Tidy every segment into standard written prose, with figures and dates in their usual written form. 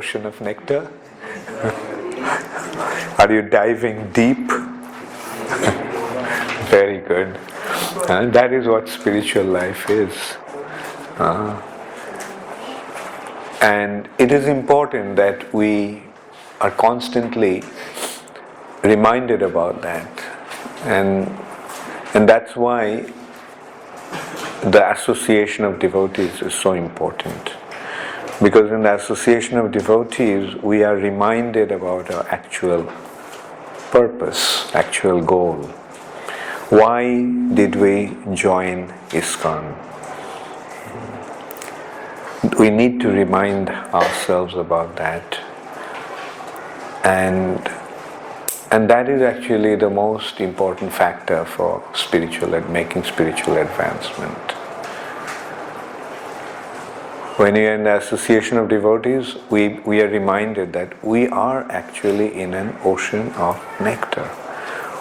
ocean of nectar? Are you diving deep? Very good. That is what spiritual life is. And it is important that we are constantly reminded about that. And that's why the association of devotees is so important. Because in the association of devotees, we are reminded about our actual purpose, actual goal. Why did we join ISKCON? We need to remind ourselves about that. And that is actually the most important factor for making spiritual advancement. When we are in the association of devotees, we are reminded that we are actually in an ocean of nectar.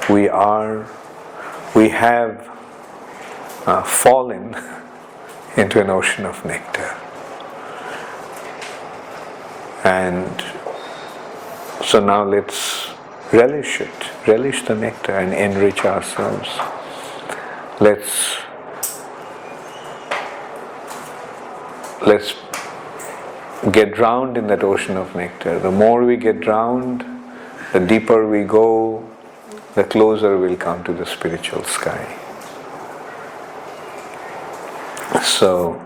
We have fallen into an ocean of nectar. And so now let's relish the nectar and enrich ourselves. Let's get drowned in that ocean of nectar. The more we get drowned, the deeper we go, the closer we'll come to the spiritual sky. So,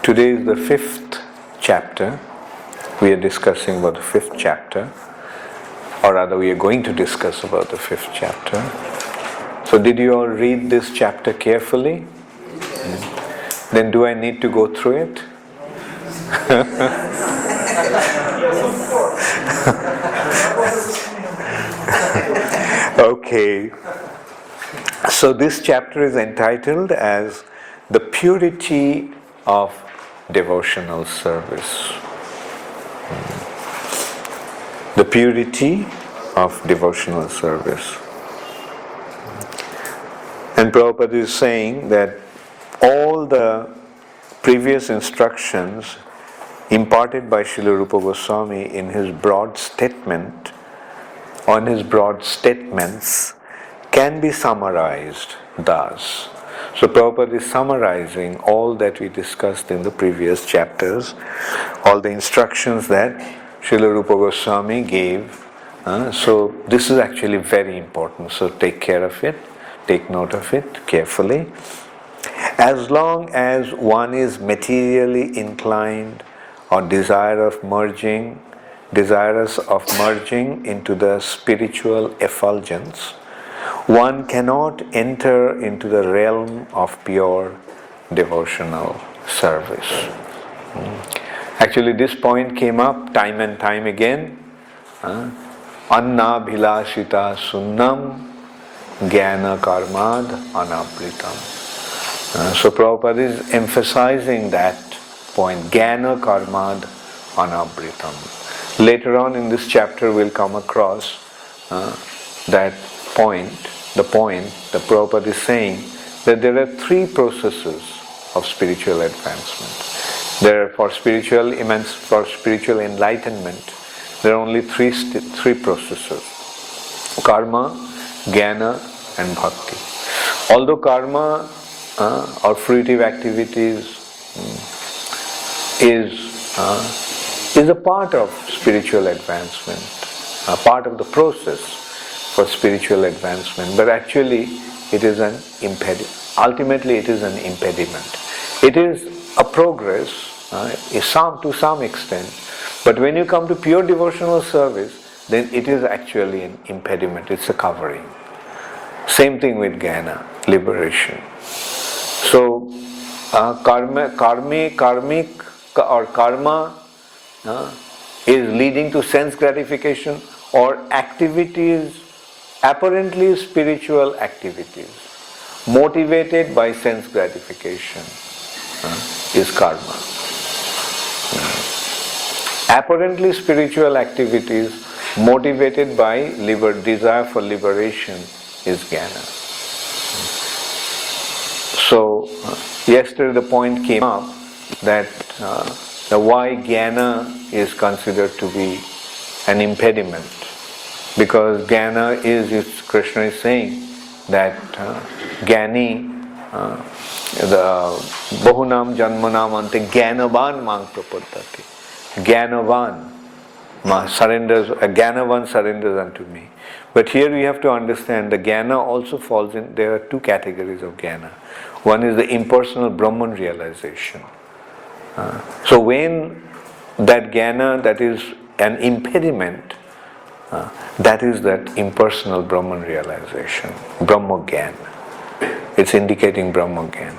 today is the 5th chapter. We are discussing about the 5th chapter, or rather we are going to discuss about the 5th chapter. So did you all read this chapter carefully? Then do I need to go through it? Okay. So this chapter is entitled as The Purity of Devotional Service. The purity of devotional service. And Prabhupada is saying that all the previous instructions imparted by Srila Rupa Goswami in his broad statement, on his broad statements, can be summarized thus. So Prabhupada is summarizing all that we discussed in the previous chapters, all the instructions that Srila Rupa Goswami gave. So this is actually very important. So take care of it, take note of it carefully. As long as one is materially inclined or desirous of merging into the spiritual effulgence, one cannot enter into the realm of pure devotional service. Actually, this point came up time and time again. Anna bhilashita sunnam jnana karmad anapritam. So Prabhupada is emphasizing that point, jnana karmad anapritam. Later on in this chapter we'll come across that point, the Prabhupada is saying that there are 3 processes of spiritual advancement. For spiritual enlightenment, there are only three processes: karma, jnana, and bhakti. Although karma or fruitive activities is a part of spiritual advancement, a part of the process for spiritual advancement, but actually it is an impediment. Ultimately, it is an impediment. It is a progress to some extent, but when you come to pure devotional service, then it is actually an impediment. It's a covering. Same thing with jnana, liberation. So, karma is leading to sense gratification, or activities, apparently spiritual activities, motivated by sense gratification, is karma. Apparently spiritual activities motivated by desire for liberation is jnana. So, yesterday the point came up that why jnana is considered to be an impediment. Because jnana is Krishna is saying that jnani, the bahunam janmanam ante jnanavan mang prapaddati. Jnanavan surrenders unto me. But here we have to understand the jnana also falls in, there are two categories of jnana. One is the impersonal Brahman realization. So when that jnana that is an impediment, that is that impersonal Brahman realization, Brahma Gyan. It's indicating Brahma Gyan.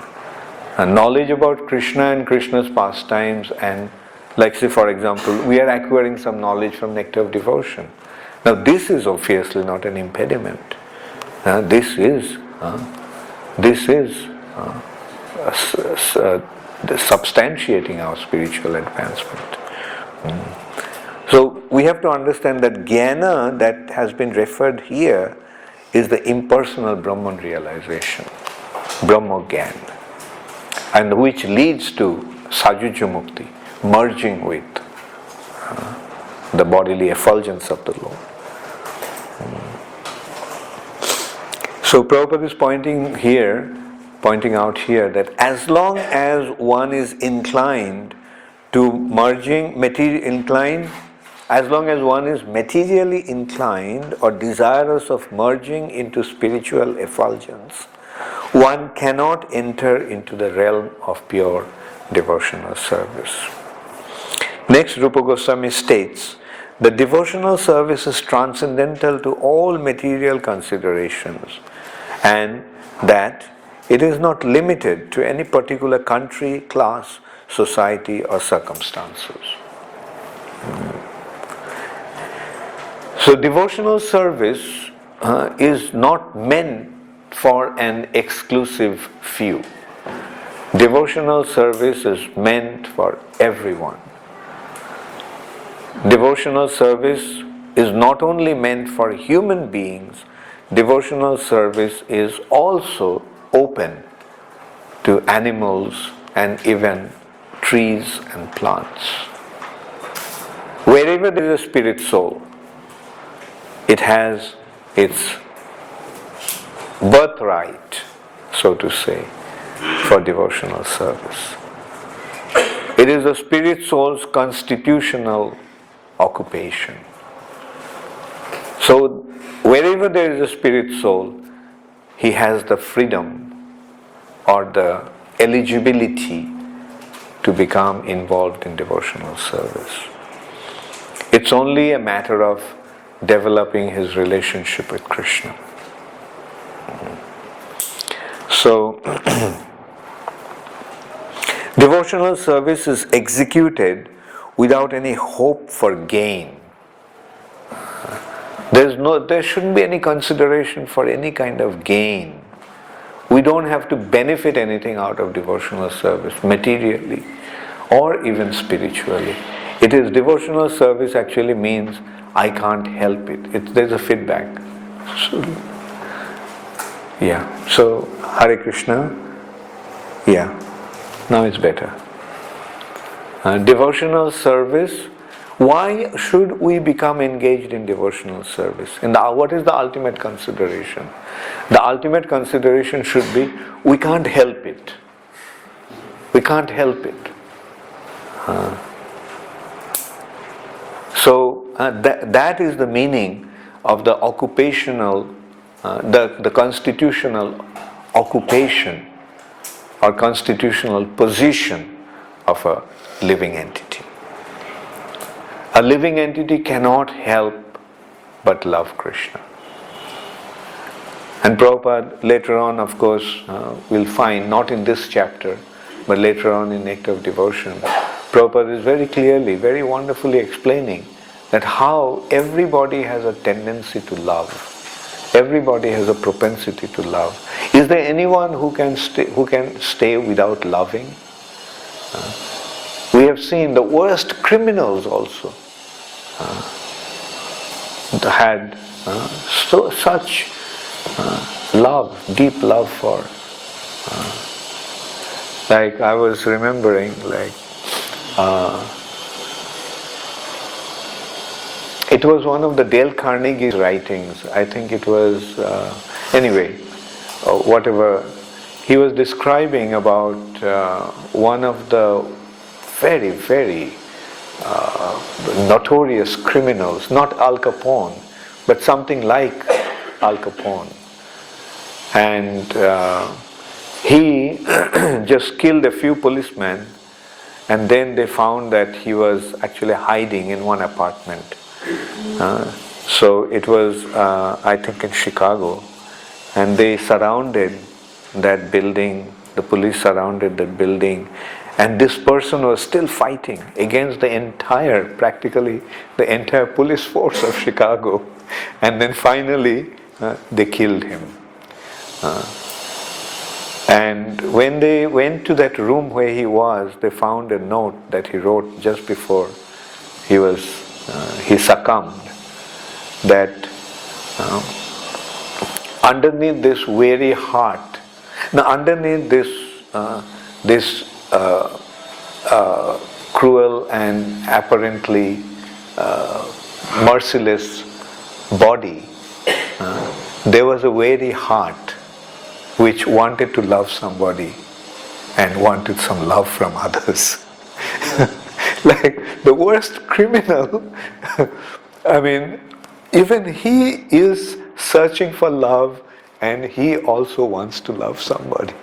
Knowledge about Krishna and Krishna's pastimes, and like say for example, we are acquiring some knowledge from Nectar of Devotion. Now this is obviously not an impediment. This is substantiating our spiritual advancement. So we have to understand that jnana that has been referred here is the impersonal Brahman realization, Brahma Gyan, and which leads to Sajuja Mukti, merging with the bodily effulgence of the Lord. So Prabhupada is pointing out here that as long as one is inclined to merging, as long as one is materially inclined or desirous of merging into spiritual effulgence, one cannot enter into the realm of pure devotional service. Next, Rupa Goswami states, the devotional service is transcendental to all material considerations, and that it is not limited to any particular country, class, society or circumstances. So devotional service is not meant for an exclusive few. Devotional service is meant for everyone. Devotional service is not only meant for human beings, devotional service is also open to animals and even trees and plants. Wherever there is a spirit soul, it has its birthright, so to say, for devotional service. It is the spirit soul's constitutional occupation. So, wherever there is a spirit soul, he has the freedom or the eligibility to become involved in devotional service. It's only a matter of developing his relationship with Krishna. So, devotional service is executed without any hope for gain. There shouldn't be any consideration for any kind of gain. We don't have to benefit anything out of devotional service, materially or even spiritually. It is devotional service actually means I can't help it. There's a feedback. So Hare Krishna. Now it's better. Devotional service. Why should we become engaged in devotional service? What is the ultimate consideration? The ultimate consideration should be we can't help it. We can't help it. That is the meaning of the occupational, the constitutional occupation or constitutional position of a living entity. A living entity cannot help but love Krishna. And Prabhupada later on, of course, will find, not in this chapter, but later on in Nectar of Devotion, Prabhupada is very clearly, very wonderfully explaining that how everybody has a tendency to love. Everybody has a propensity to love. Is there anyone who can stay without loving? We have seen the worst criminals also had such love, deep love Like I was remembering, it was one of the Dale Carnegie's writings. I think it was, whatever. He was describing about one of the very, very notorious criminals, not Al Capone, but something like Al Capone. And he just killed a few policemen, and then they found that he was actually hiding in one apartment. So it was, I think, in Chicago, and they surrounded that building, the police surrounded that building, and this person was still fighting against practically the entire police force of Chicago. And then finally, they killed him. And when they went to that room where he was, they found a note that he wrote just before he succumbed, that underneath this weary heart, underneath this cruel and apparently merciless body, there was a weary heart which wanted to love somebody and wanted some love from others. Like the worst criminal, I mean, even he is searching for love, and he also wants to love somebody.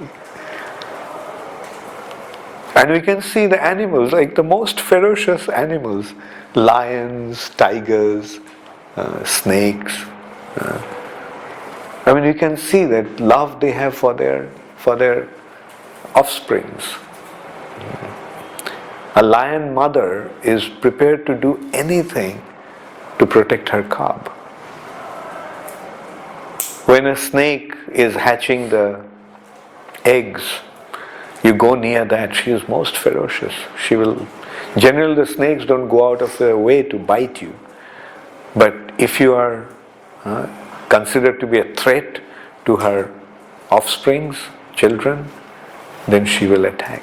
And we can see the animals, like the most ferocious animals, lions, tigers, snakes. I mean, you can see that love they have for their offsprings. A lion mother is prepared to do anything to protect her cub. When a snake is hatching the eggs, you go near that, she is most ferocious. Generally the snakes don't go out of their way to bite you. But if you are considered to be a threat to her offsprings, children, then she will attack.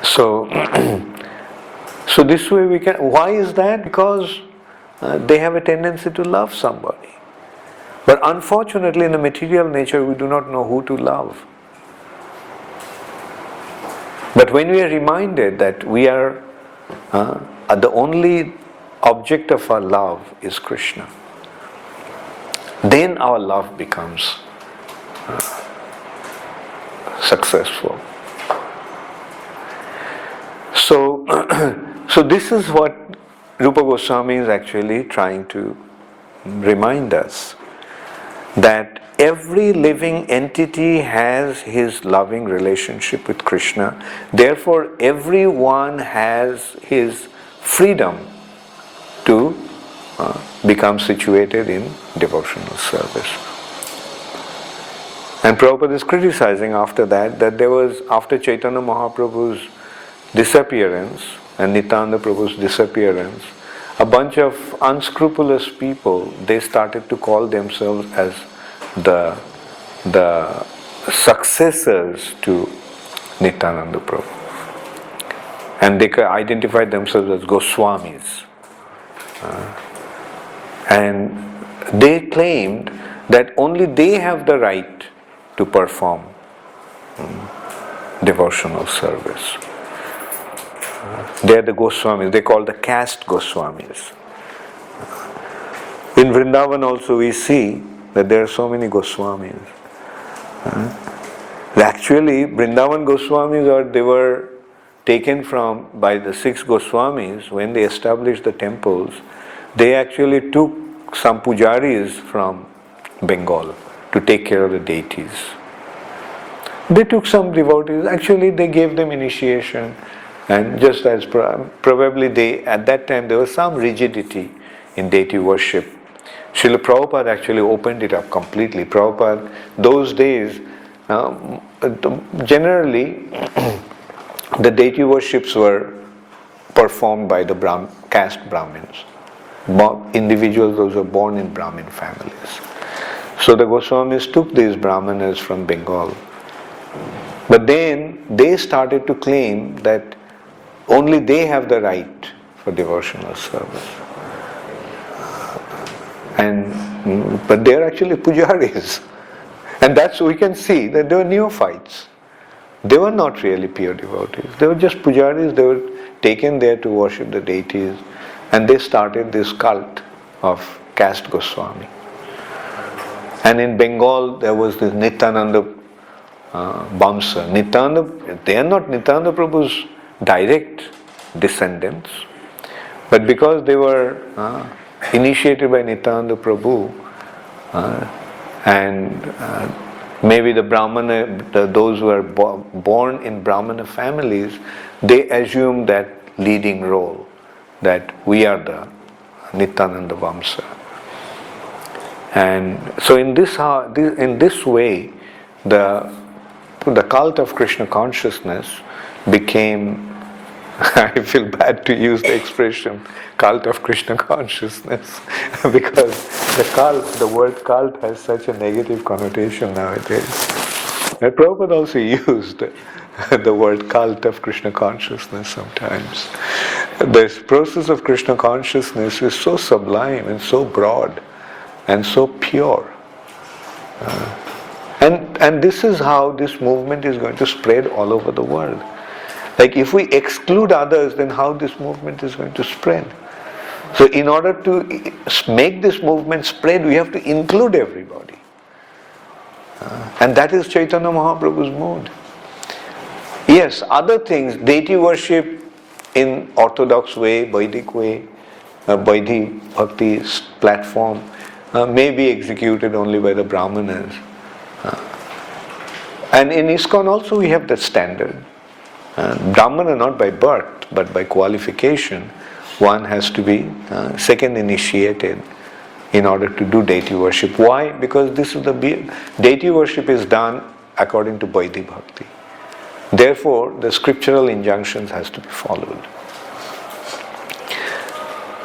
So this way we can. Why is that? Because they have a tendency to love somebody. But unfortunately, in the material nature, we do not know who to love. But when we are reminded that we are the only object of our love is Krishna, then our love becomes successful. So this is what Rupa Goswami is actually trying to remind us, that every living entity has his loving relationship with Krishna. Therefore, everyone has his freedom to become situated in devotional service. And Prabhupada is criticizing after that there was, after Chaitanya Mahaprabhu's disappearance and Nityananda Prabhu's disappearance, a bunch of unscrupulous people, they started to call themselves as the successors to Nityananda Prabhu. And they identified themselves as Goswamis. And they claimed that only they have the right to perform devotional service. They are the Goswamis, they call the caste Goswamis. In Vrindavan also we see that there are so many Goswamis. Actually, Vrindavan Goswamis they were taken from by the 6 Goswamis when they established the temples. They actually took some pujaris from Bengal to take care of the deities. They took some devotees, actually they gave them initiation, and just as probably at that time there was some rigidity in deity worship. Srila Prabhupada actually opened it up completely. Prabhupada, those days, generally the deity worships were performed by the caste Brahmins, individuals those who were born in Brahmin families. So the Goswamis took these Brahmanas from Bengal But then they started to claim that only they have the right for devotional service. But they are actually pujaris. And that's we can see that they were neophytes. They were not really pure devotees. They were just pujaris. They were taken there to worship the deities. And they started this cult of caste Goswami. And in Bengal there was this Nityananda Vamsa. They are not Nityananda Prabhu's direct descendants, but because they were initiated by Nityananda Prabhu, and maybe the Brahmana, those who are born in Brahmana families, they assume that leading role, that we are the Nityananda Vamsa. And so in this way, the cult of Krishna consciousness became, I feel bad to use the expression cult of Krishna consciousness, because the word cult has such a negative connotation nowadays. And Prabhupada also used the word cult of Krishna consciousness sometimes. This process of Krishna consciousness is so sublime and so broad and so pure. And this is how this movement is going to spread all over the world. Like if we exclude others, then how this movement is going to spread? So in order to make this movement spread, we have to include everybody. And that is Chaitanya Mahaprabhu's mood. Yes, other things, deity worship in orthodox way, Vedic way, Vaidhi Bhakti platform, may be executed only by the Brahmanas. And in ISKCON also we have that standard. Brahmana not by birth, but by qualification, one has to be second initiated in order to do deity worship. Why? Because this is deity worship is done according to Vaidhi Bhakti. Therefore, the scriptural injunctions has to be followed.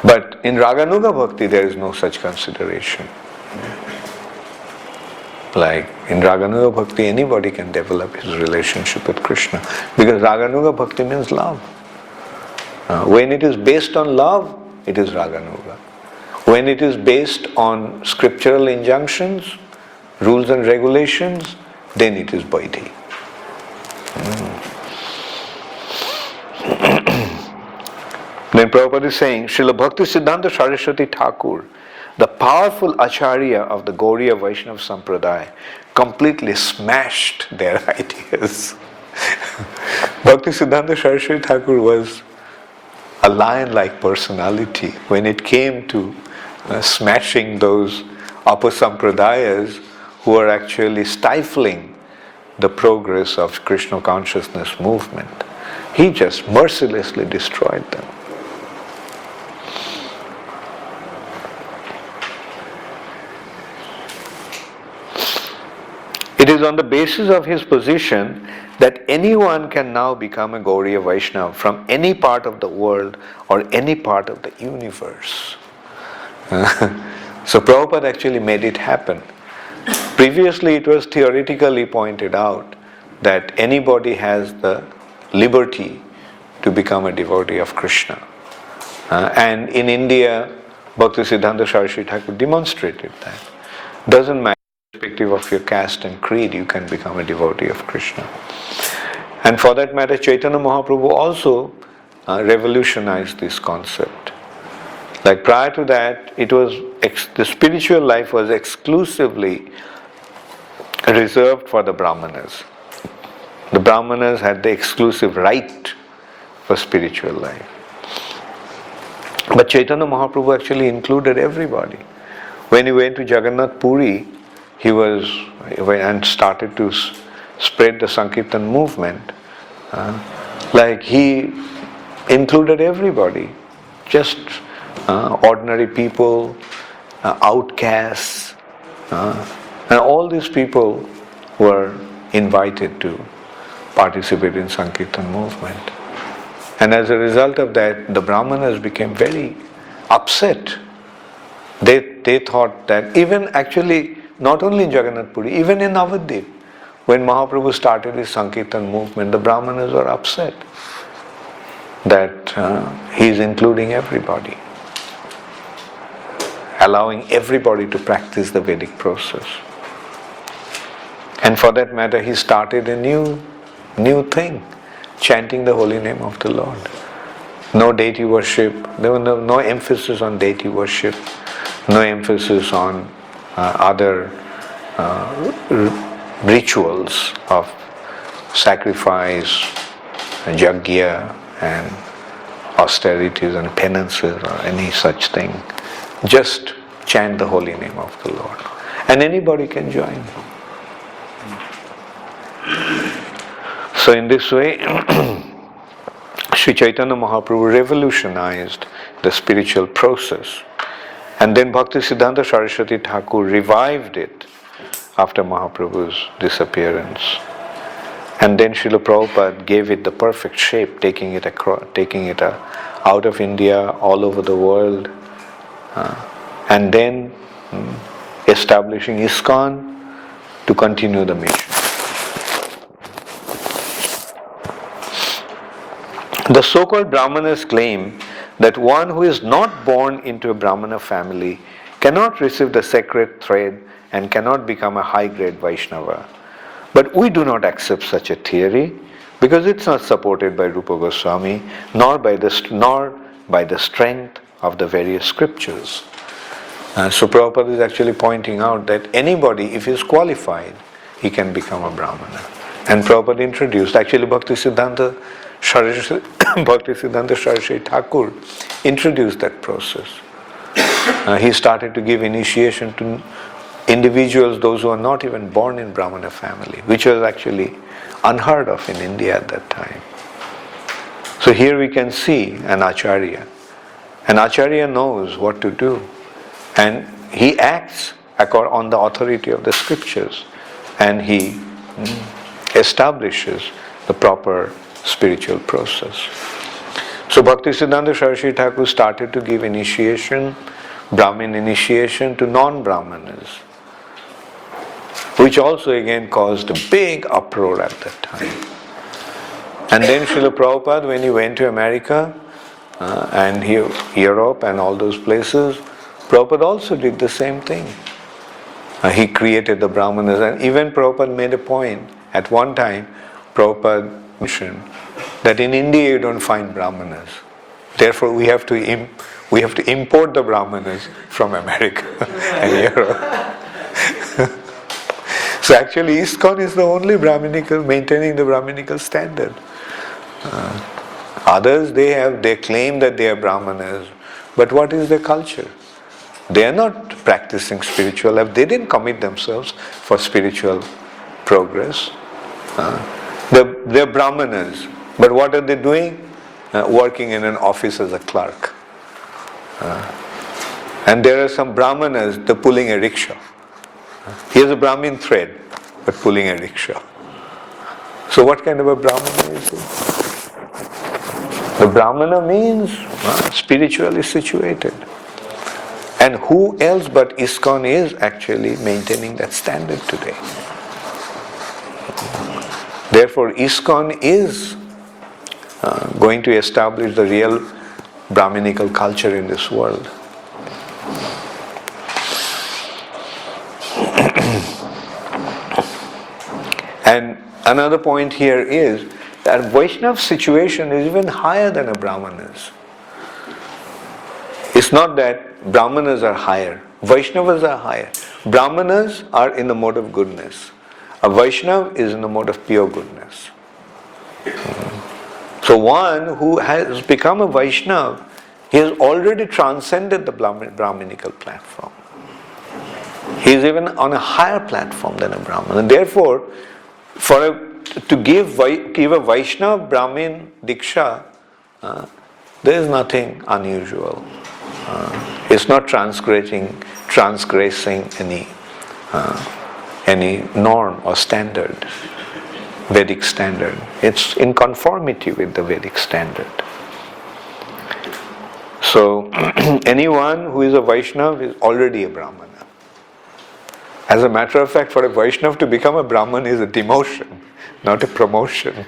But in Raganuga Bhakti, there is no such consideration. Like in Raganuga Bhakti, anybody can develop his relationship with Krishna, because Raganuga Bhakti means love. When it is based on love, it is Raganuga. When it is based on scriptural injunctions, rules and regulations, then it is Vaidhi. Then Prabhupada is saying, Srila Bhakti Siddhanta Saraswati Thakur, the powerful Acharya of the Gauriya Vaishnava Sampradaya, completely smashed their ideas. Bhakti Siddhanta Saraswati Thakur was a lion-like personality when it came to smashing those apasampradayas who are actually stifling the progress of Krishna consciousness movement. He just mercilessly destroyed them. It is on the basis of his position that anyone can now become a Gauriya Vaishnava from any part of the world or any part of the universe. So Prabhupada actually made it happen. Previously it was theoretically pointed out that anybody has the liberty to become a devotee of Krishna. And in India, Bhakti Siddhanta Saraswati Thakur demonstrated that. Doesn't matter. Irrespective of your caste and creed, you can become a devotee of Krishna. And for that matter, Chaitanya Mahaprabhu also revolutionized this concept. Like prior to that, it was the spiritual life was exclusively reserved for the Brahmanas. The Brahmanas had the exclusive right for spiritual life. But Chaitanya Mahaprabhu actually included everybody. When he went to Jagannath Puri, he and started to spread the Sankirtan movement. Like he included everybody, just ordinary people, outcasts, and all these people were invited to participate in Sankirtan movement. And as a result of that, the Brahmanas became very upset. They thought that even actually, not only in Jagannath Puri, even in Navadvip, when Mahaprabhu started his Sankirtan movement, the Brahmanas were upset that he is including everybody, allowing everybody to practice the Vedic process. And for that matter, he started a new thing, chanting the holy name of the Lord. No deity worship, there was no emphasis on deity worship, no emphasis on other rituals of sacrifice, yajna and austerities and penances or any such thing. Just chant the holy name of the Lord. And anybody can join. So in this way, Sri Chaitanya Mahaprabhu revolutionized the spiritual process. And then Bhaktisiddhanta Saraswati Thakur revived it after Mahaprabhu's disappearance. And then Srila Prabhupada gave it the perfect shape, taking it out of India, all over the world, and then establishing ISKCON to continue the mission. The so-called Brahmanas claim that one who is not born into a Brahmana family cannot receive the sacred thread and cannot become a high-grade Vaishnava. But we do not accept such a theory because it's not supported by Rupa Goswami nor by the strength of the various scriptures. So Prabhupada is actually pointing out that anybody, if he is qualified, he can become a Brahmana. And Prabhupada introduced, actually Bhaktisiddhanta Saraswati Thakur introduced that process. He started to give initiation to individuals, those who are not even born in Brahmana family, which was actually unheard of in India at that time. So here we can see an Acharya. An Acharya knows what to do, and he acts on the authority of the scriptures, and he establishes the proper spiritual process. So Bhaktisiddhanta Saraswati Thakur started to give initiation, Brahmin initiation to non-Brahmanas, which also again caused a big uproar at that time. And then Srila Prabhupada, when he went to America and Europe and all those places, Prabhupada also did the same thing. He created the Brahmanas, and even Prabhupada made a point at one time. Prabhupada mentioned that in India you don't find Brahmanas. Therefore we have to import the Brahmanas from America and Europe. So actually ISKCON is the only Brahminical, maintaining the Brahminical standard. Others, they claim that they are Brahmanas, but what is their culture? They are not practicing spiritual life. They didn't commit themselves for spiritual progress. They're Brahmanas, but what are they doing? Working in an office as a clerk. And there are some Brahmanas, they're pulling a rickshaw. Here's a Brahmin thread, but pulling a rickshaw. So what kind of a Brahmana is it? The Brahmana means spiritually situated. And who else but ISKCON is actually maintaining that standard today? Therefore, ISKCON is going to establish the real Brahminical culture in this world. And another point here is that Vaishnava situation is even higher than a Brahmana's. It's not that Brahmanas are higher, Vaishnavas are higher. Brahmanas are in the mode of goodness. A Vaishnava is in the mode of pure goodness. So one who has become a Vaishnava, he has already transcended the Brahminical platform. He is even on a higher platform than a Brahmana. And therefore, to give a Vaishnava Brahmin Diksha, there is nothing unusual. It's not transgressing any norm or standard, Vedic standard. It's in conformity with the Vedic standard. So anyone who is a Vaishnava is already a Brahmana. As a matter of fact, for a Vaishnava to become a Brahman is a demotion, not a promotion.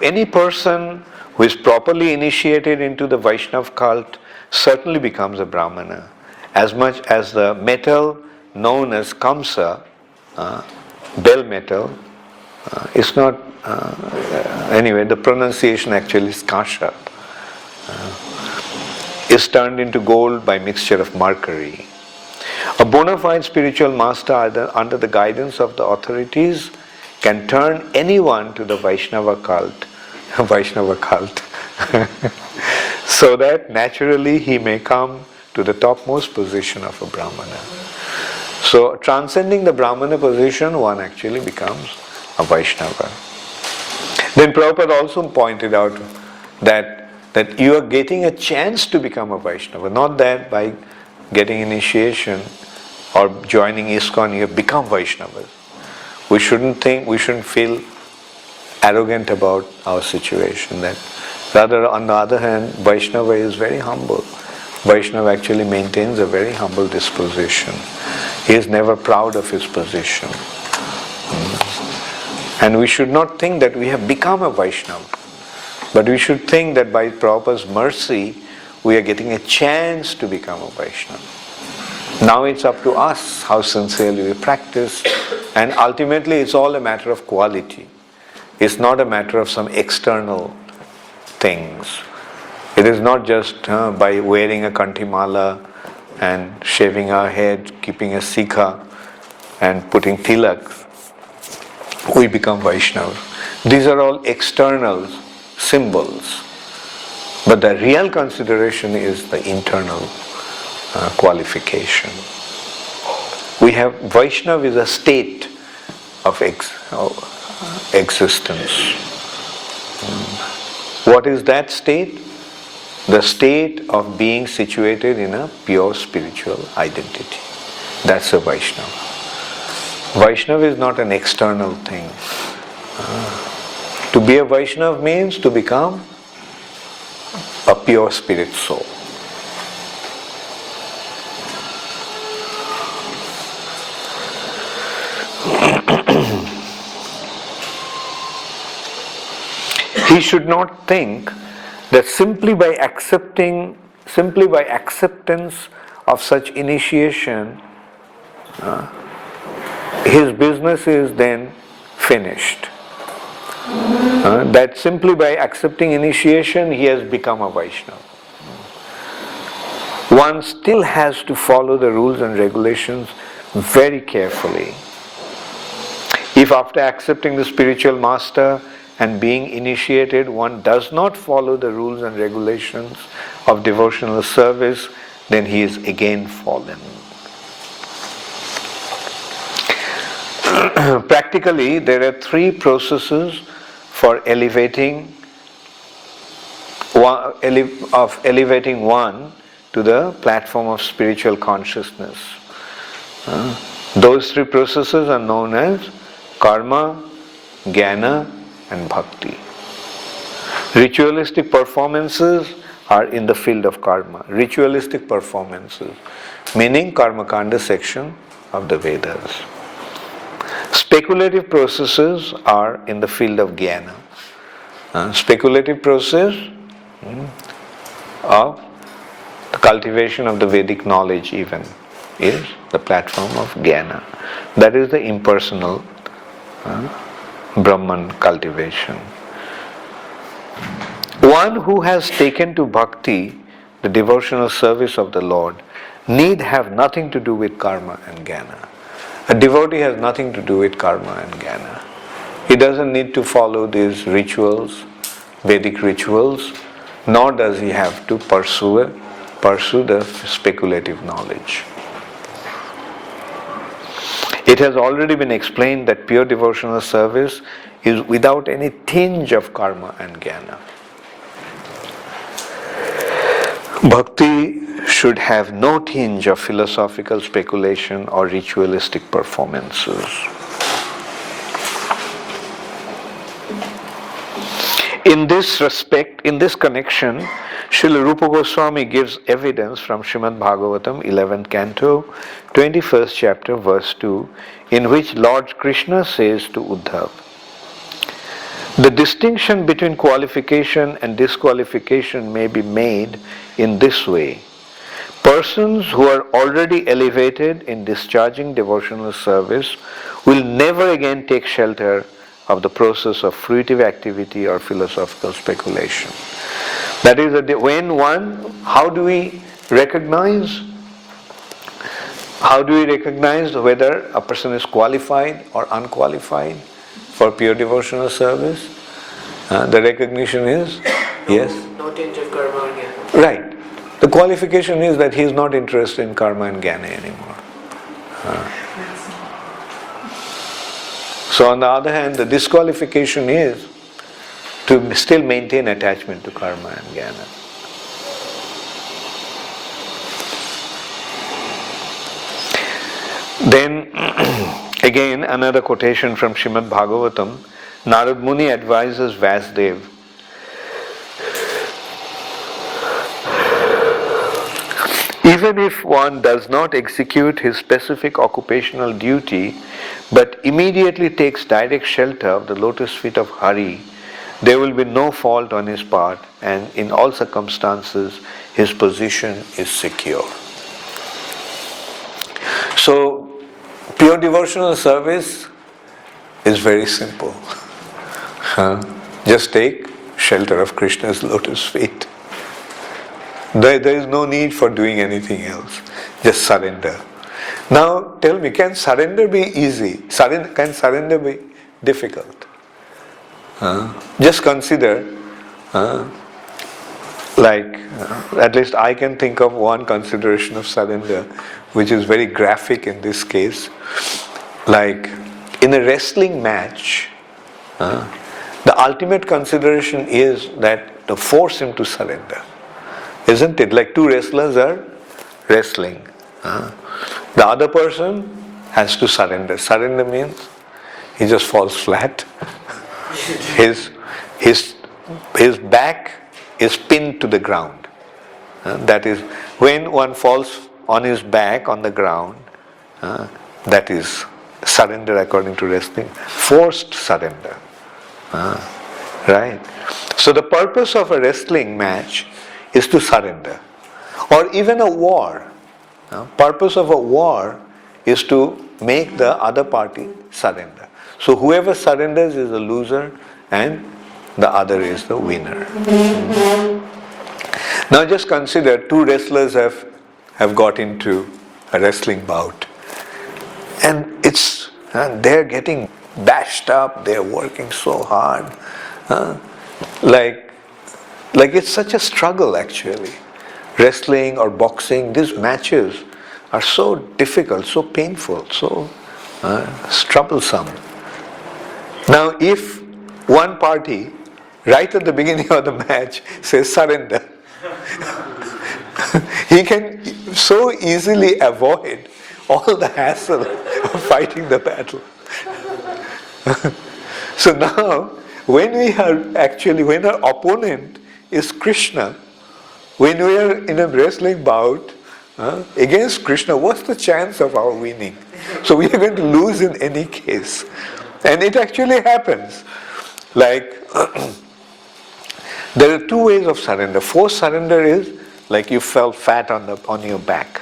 Any person who is properly initiated into the Vaishnava cult certainly becomes a Brahmana. As much as the metal known as Kamsa, bell metal, is not, anyway, the pronunciation actually is Kasha, is turned into gold by mixture of mercury. A bona fide spiritual master under the guidance of the authorities can turn anyone to the Vaishnava cult, so that naturally he may come to the topmost position of a Brahmana. So transcending the Brahmana position, one actually becomes a Vaishnava. Then Prabhupada also pointed out that you are getting a chance to become a Vaishnava, not that by getting initiation or joining ISKCON you have become Vaishnavas. We shouldn't feel arrogant about our situation. That rather, on the other hand, Vaishnava is very humble. Vaishnava actually maintains a very humble disposition. He is never proud of his position. And we should not think that we have become a Vaishnava, but we should think that by Prabhupada's mercy, we are getting a chance to become a Vaishnava. Now it's up to us how sincerely we practice, and ultimately it's all a matter of quality. It's not a matter of some external things. It is not just by wearing a kantimala and shaving our head, keeping a sikha and putting tilak, we become Vaishnava. These are all external symbols. But the real consideration is the internal qualification. We have, Vaishnava is a state of existence. What is that state? The state of being situated in a pure spiritual identity. That's a Vaishnava. Vaishnava is not an external thing. To be a Vaishnava means to become a pure spirit soul. He should not think that simply by acceptance of such initiation, his business is then finished. That simply by accepting initiation, he has become a Vaishnava. One still has to follow the rules and regulations very carefully. If after accepting the spiritual master and being initiated, one does not follow the rules and regulations of devotional service, then he is again fallen. Practically, there are three processes for elevating one to the platform of spiritual consciousness. Those three processes are known as karma, jnana, and bhakti. Ritualistic performances are in the field of karma. Ritualistic performances, meaning karma kanda section of the Vedas. Speculative processes are in the field of jnana. Speculative process of the cultivation of the Vedic knowledge even is the platform of jnana. That is the impersonal Brahman cultivation. One who has taken to bhakti, the devotional service of the Lord, need have nothing to do with karma and jnana. A devotee has nothing to do with karma and jnana. He doesn't need to follow these rituals, Vedic rituals, nor does he have to pursue the speculative knowledge. It has already been explained that pure devotional service is without any tinge of karma and jnana. Bhakti should have no tinge of philosophical speculation or ritualistic performances. In this respect, in this connection, Srila Rupa Goswami gives evidence from Srimad Bhagavatam, 11th canto, 21st chapter, verse 2, in which Lord Krishna says to Uddhav, the distinction between qualification and disqualification may be made in this way. Persons who are already elevated in discharging devotional service will never again take shelter of the process of fruitive activity or philosophical speculation. That is, when one, how do we recognize whether a person is qualified or unqualified for pure devotional service? The recognition is, yes? No tinge of karma or jnana. Right. The qualification is that he is not interested in karma and jnana anymore. So on the other hand, the disqualification is to still maintain attachment to karma and jnana. Then again another quotation from Srimad Bhagavatam, Narad Muni advises Vasudev, even if one does not execute his specific occupational duty, but immediately takes direct shelter of the lotus feet of Hari, there will be no fault on his part, and in all circumstances his position is secure. So, pure devotional service is very simple. Just take shelter of Krishna's lotus feet. There is no need for doing anything else. Just surrender. Now tell me, can surrender be easy? Can surrender be difficult? Just consider, at least I can think of one consideration of surrender which is very graphic in this case. Like in a wrestling match, the ultimate consideration is that to force him to surrender. Isn't it? Like two wrestlers are wrestling. The other person has to surrender. Surrender means he just falls flat. His back is pinned to the ground. That is, when one falls on his back on the ground, that is surrender according to wrestling. Forced surrender. Right? So the purpose of a wrestling match is to surrender. Or even a war. Purpose of a war is to make the other party surrender. So whoever surrenders is the loser and the other is the winner. Now just consider two wrestlers have got into a wrestling bout. And they're getting bashed up, they're working so hard. Like it's such a struggle actually. Wrestling or boxing, these matches are so difficult, so painful, so troublesome. Now if one party right at the beginning of the match says surrender, he can so easily avoid all the hassle of fighting the battle. So now when our opponent is Krishna, when we are in a wrestling bout against Krishna, what's the chance of our winning? So we are going to lose in any case. And it actually happens. Like, there are two ways of surrender. Forced surrender is like you fell flat on your back.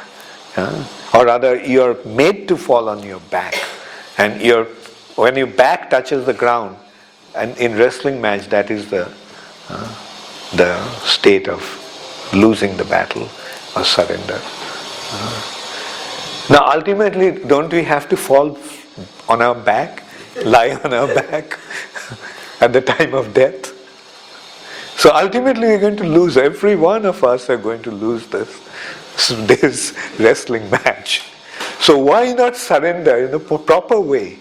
Or rather, you're made to fall on your back. And when your back touches the ground, and in wrestling match, that is the state of losing the battle or surrender. Now ultimately, don't we have to fall on our back, lie on our back at the time of death? So ultimately we're going to lose. Every one of us are going to lose this wrestling match. So why not surrender in a proper way?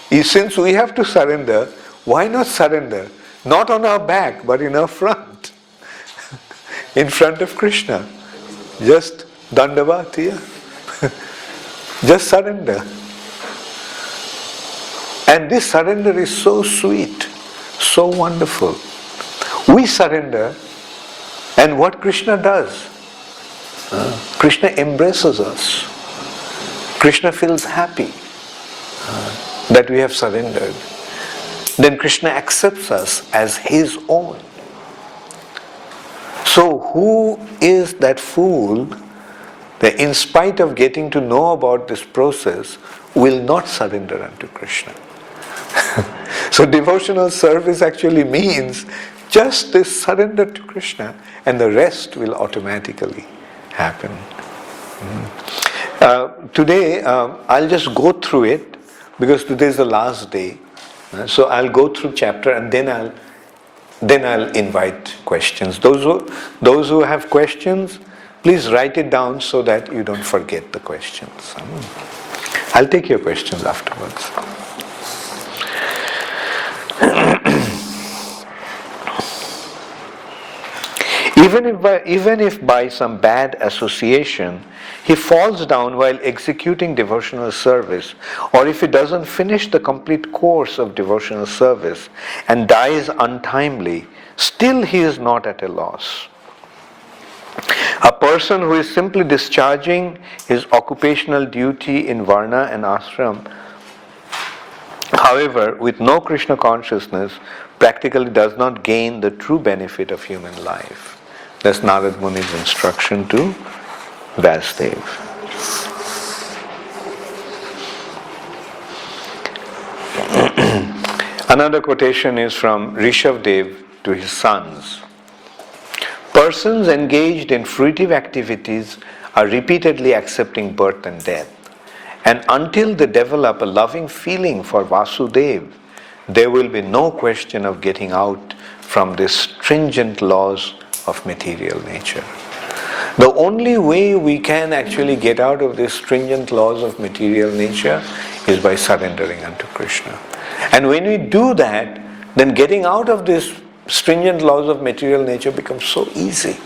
Since we have to surrender, why not surrender? Not on our back, but in our front. In front of Krishna. Just dandavat here. Just surrender. And this surrender is so sweet. So wonderful. We surrender, and what Krishna does? Krishna embraces us. Krishna feels happy that we have surrendered. Then Krishna accepts us as his own. So who is that fool that in spite of getting to know about this process will not surrender unto Krishna? So devotional service actually means just this surrender to Krishna, and the rest will automatically happen. Today I'll just go through it because today is the last day. So I'll go through chapter and then I'll invite questions. Those who have questions, please write it down so that you don't forget the questions. I'll take your questions afterwards. Even if by some bad association he falls down while executing devotional service, or if he doesn't finish the complete course of devotional service and dies untimely, still he is not at a loss. A person who is simply discharging his occupational duty in Varna and Ashram, however, with no Krishna consciousness, practically does not gain the true benefit of human life. That's Narad Muni's instruction to Vasudev. Another quotation is from Rishabdev to his sons. Persons engaged in fruitive activities are repeatedly accepting birth and death. And until they develop a loving feeling for Vasudev, there will be no question of getting out from these stringent laws of material nature. The only way we can actually get out of these stringent laws of material nature is by surrendering unto Krishna. And when we do that, then getting out of these stringent laws of material nature becomes so easy.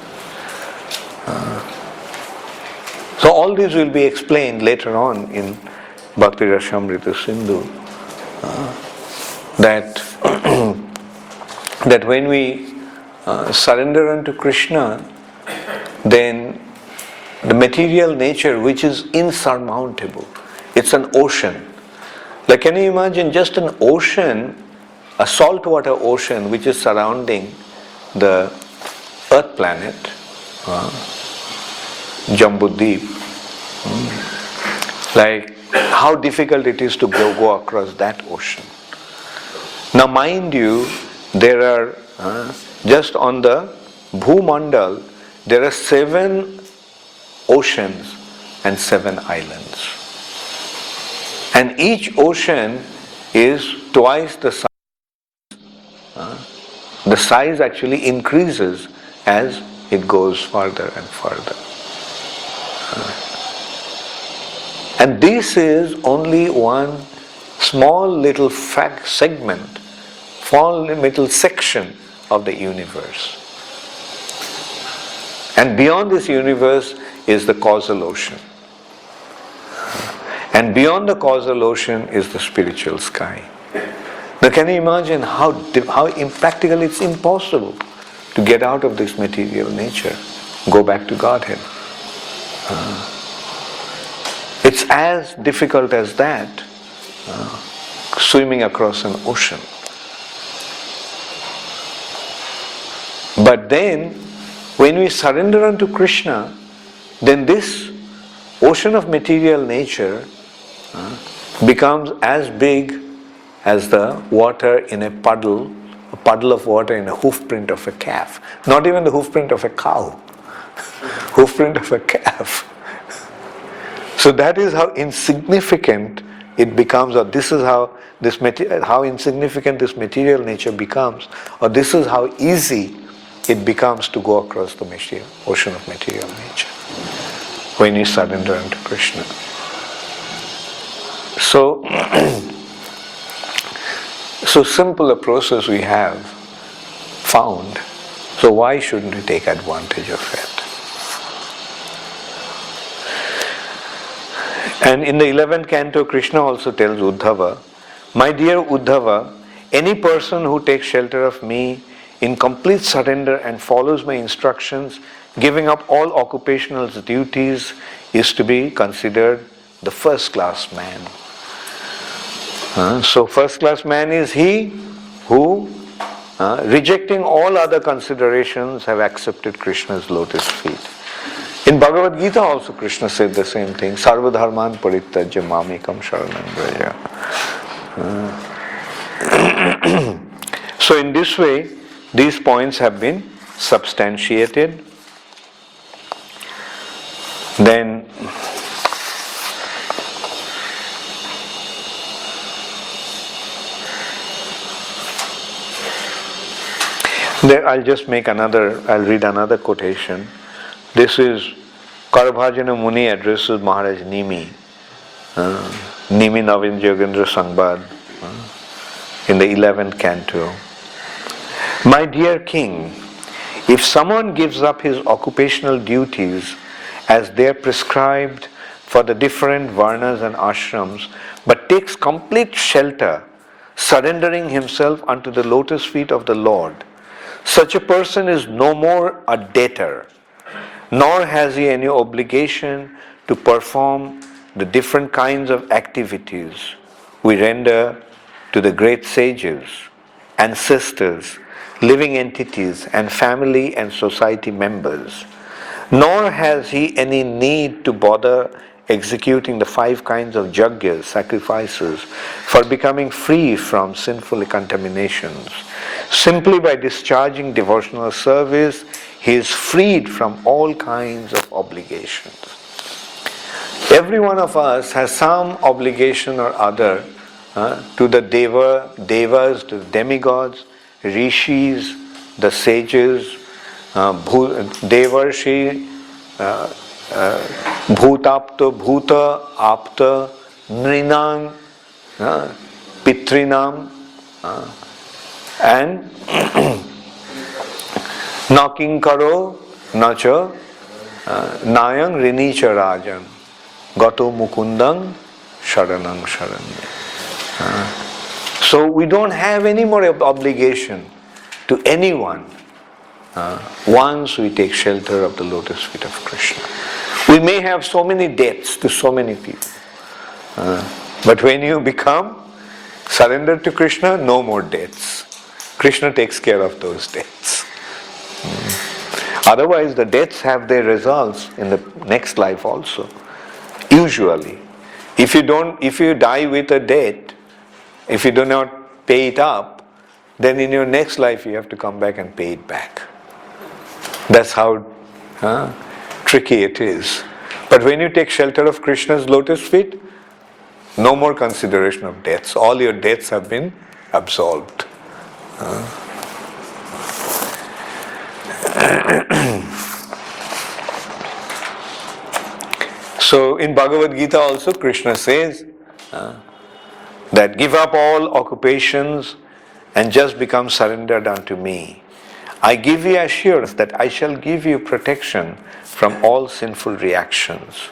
So all this will be explained later on in Bhakti Rasamrita Sindhu, that when we surrender unto Krishna, then the material nature, which is insurmountable, it's an ocean. Like, can you imagine just an ocean, a saltwater ocean which is surrounding the Earth planet, Jambudweep, like how difficult it is to go across that ocean. Now mind you, there are just on the Bhumandal, there are 7 oceans and 7 islands. And each ocean is twice the size. The size actually increases as it goes further and further. And this is only one small little segment, small little section of the universe. And beyond this universe is the causal ocean. And beyond the causal ocean is the spiritual sky. Now can you imagine how impractical, it's impossible to get out of this material nature, go back to Godhead. It's as difficult as that, swimming across an ocean. But then, when we surrender unto Krishna, then this ocean of material nature becomes as big as the water in a puddle of water in a hoofprint of a calf. Not even the hoofprint of a cow, hoofprint of a calf. So that is how insignificant it becomes, or this is how how insignificant this material nature becomes, or this is how easy it becomes to go across the ocean of material nature when you surrender unto Krishna. So, so simple a process we have found, so why shouldn't we take advantage of it? And in the 11th canto, Krishna also tells Uddhava, "My dear Uddhava, any person who takes shelter of me in complete surrender and follows my instructions, giving up all occupational duties, is to be considered the first class man. So first class man is he who, rejecting all other considerations, have accepted Krishna's lotus feet. In Bhagavad Gita also Krishna said the same thing. Sarva dharman parityajya mamekam sharanam vraja. So in this way, these points have been substantiated. Then I'll read another quotation. This is Karabhajana Muni addresses Maharaj Nimi, Nimi Navin Yogendra Sangbad, in the 11th canto. My dear king, if someone gives up his occupational duties as they are prescribed for the different varnas and ashrams, but takes complete shelter, surrendering himself unto the lotus feet of the Lord, such a person is no more a debtor, nor has he any obligation to perform the different kinds of activities we render to the great sages, ancestors, living entities, and family and society members. Nor has he any need to bother executing the 5 kinds of yajnas, sacrifices, for becoming free from sinful contaminations. Simply by discharging devotional service, he is freed from all kinds of obligations. Every one of us has some obligation or other to the devas, to the demigods, rishis, the sages, devarshi, bhutapta, bhuta, apta, nrinam, pitrinam, and knocking karo nacha nayang rinicha rajan gato mukundang sharanang sharanya. So we don't have any more obligation to anyone once we take shelter of the lotus feet of Krishna. We may have so many debts to so many people, but when you become surrendered to Krishna, no more debts. Krishna takes care of those debts. Otherwise, the debts have their results in the next life also. Usually, if you die with a debt, if you do not pay it up, then in your next life you have to come back and pay it back. That's how tricky it is. But when you take shelter of Krishna's lotus feet, no more consideration of debts. All your debts have been absolved. So in Bhagavad Gita also Krishna says that give up all occupations and just become surrendered unto me. I give you assurance that I shall give you protection from all sinful reactions.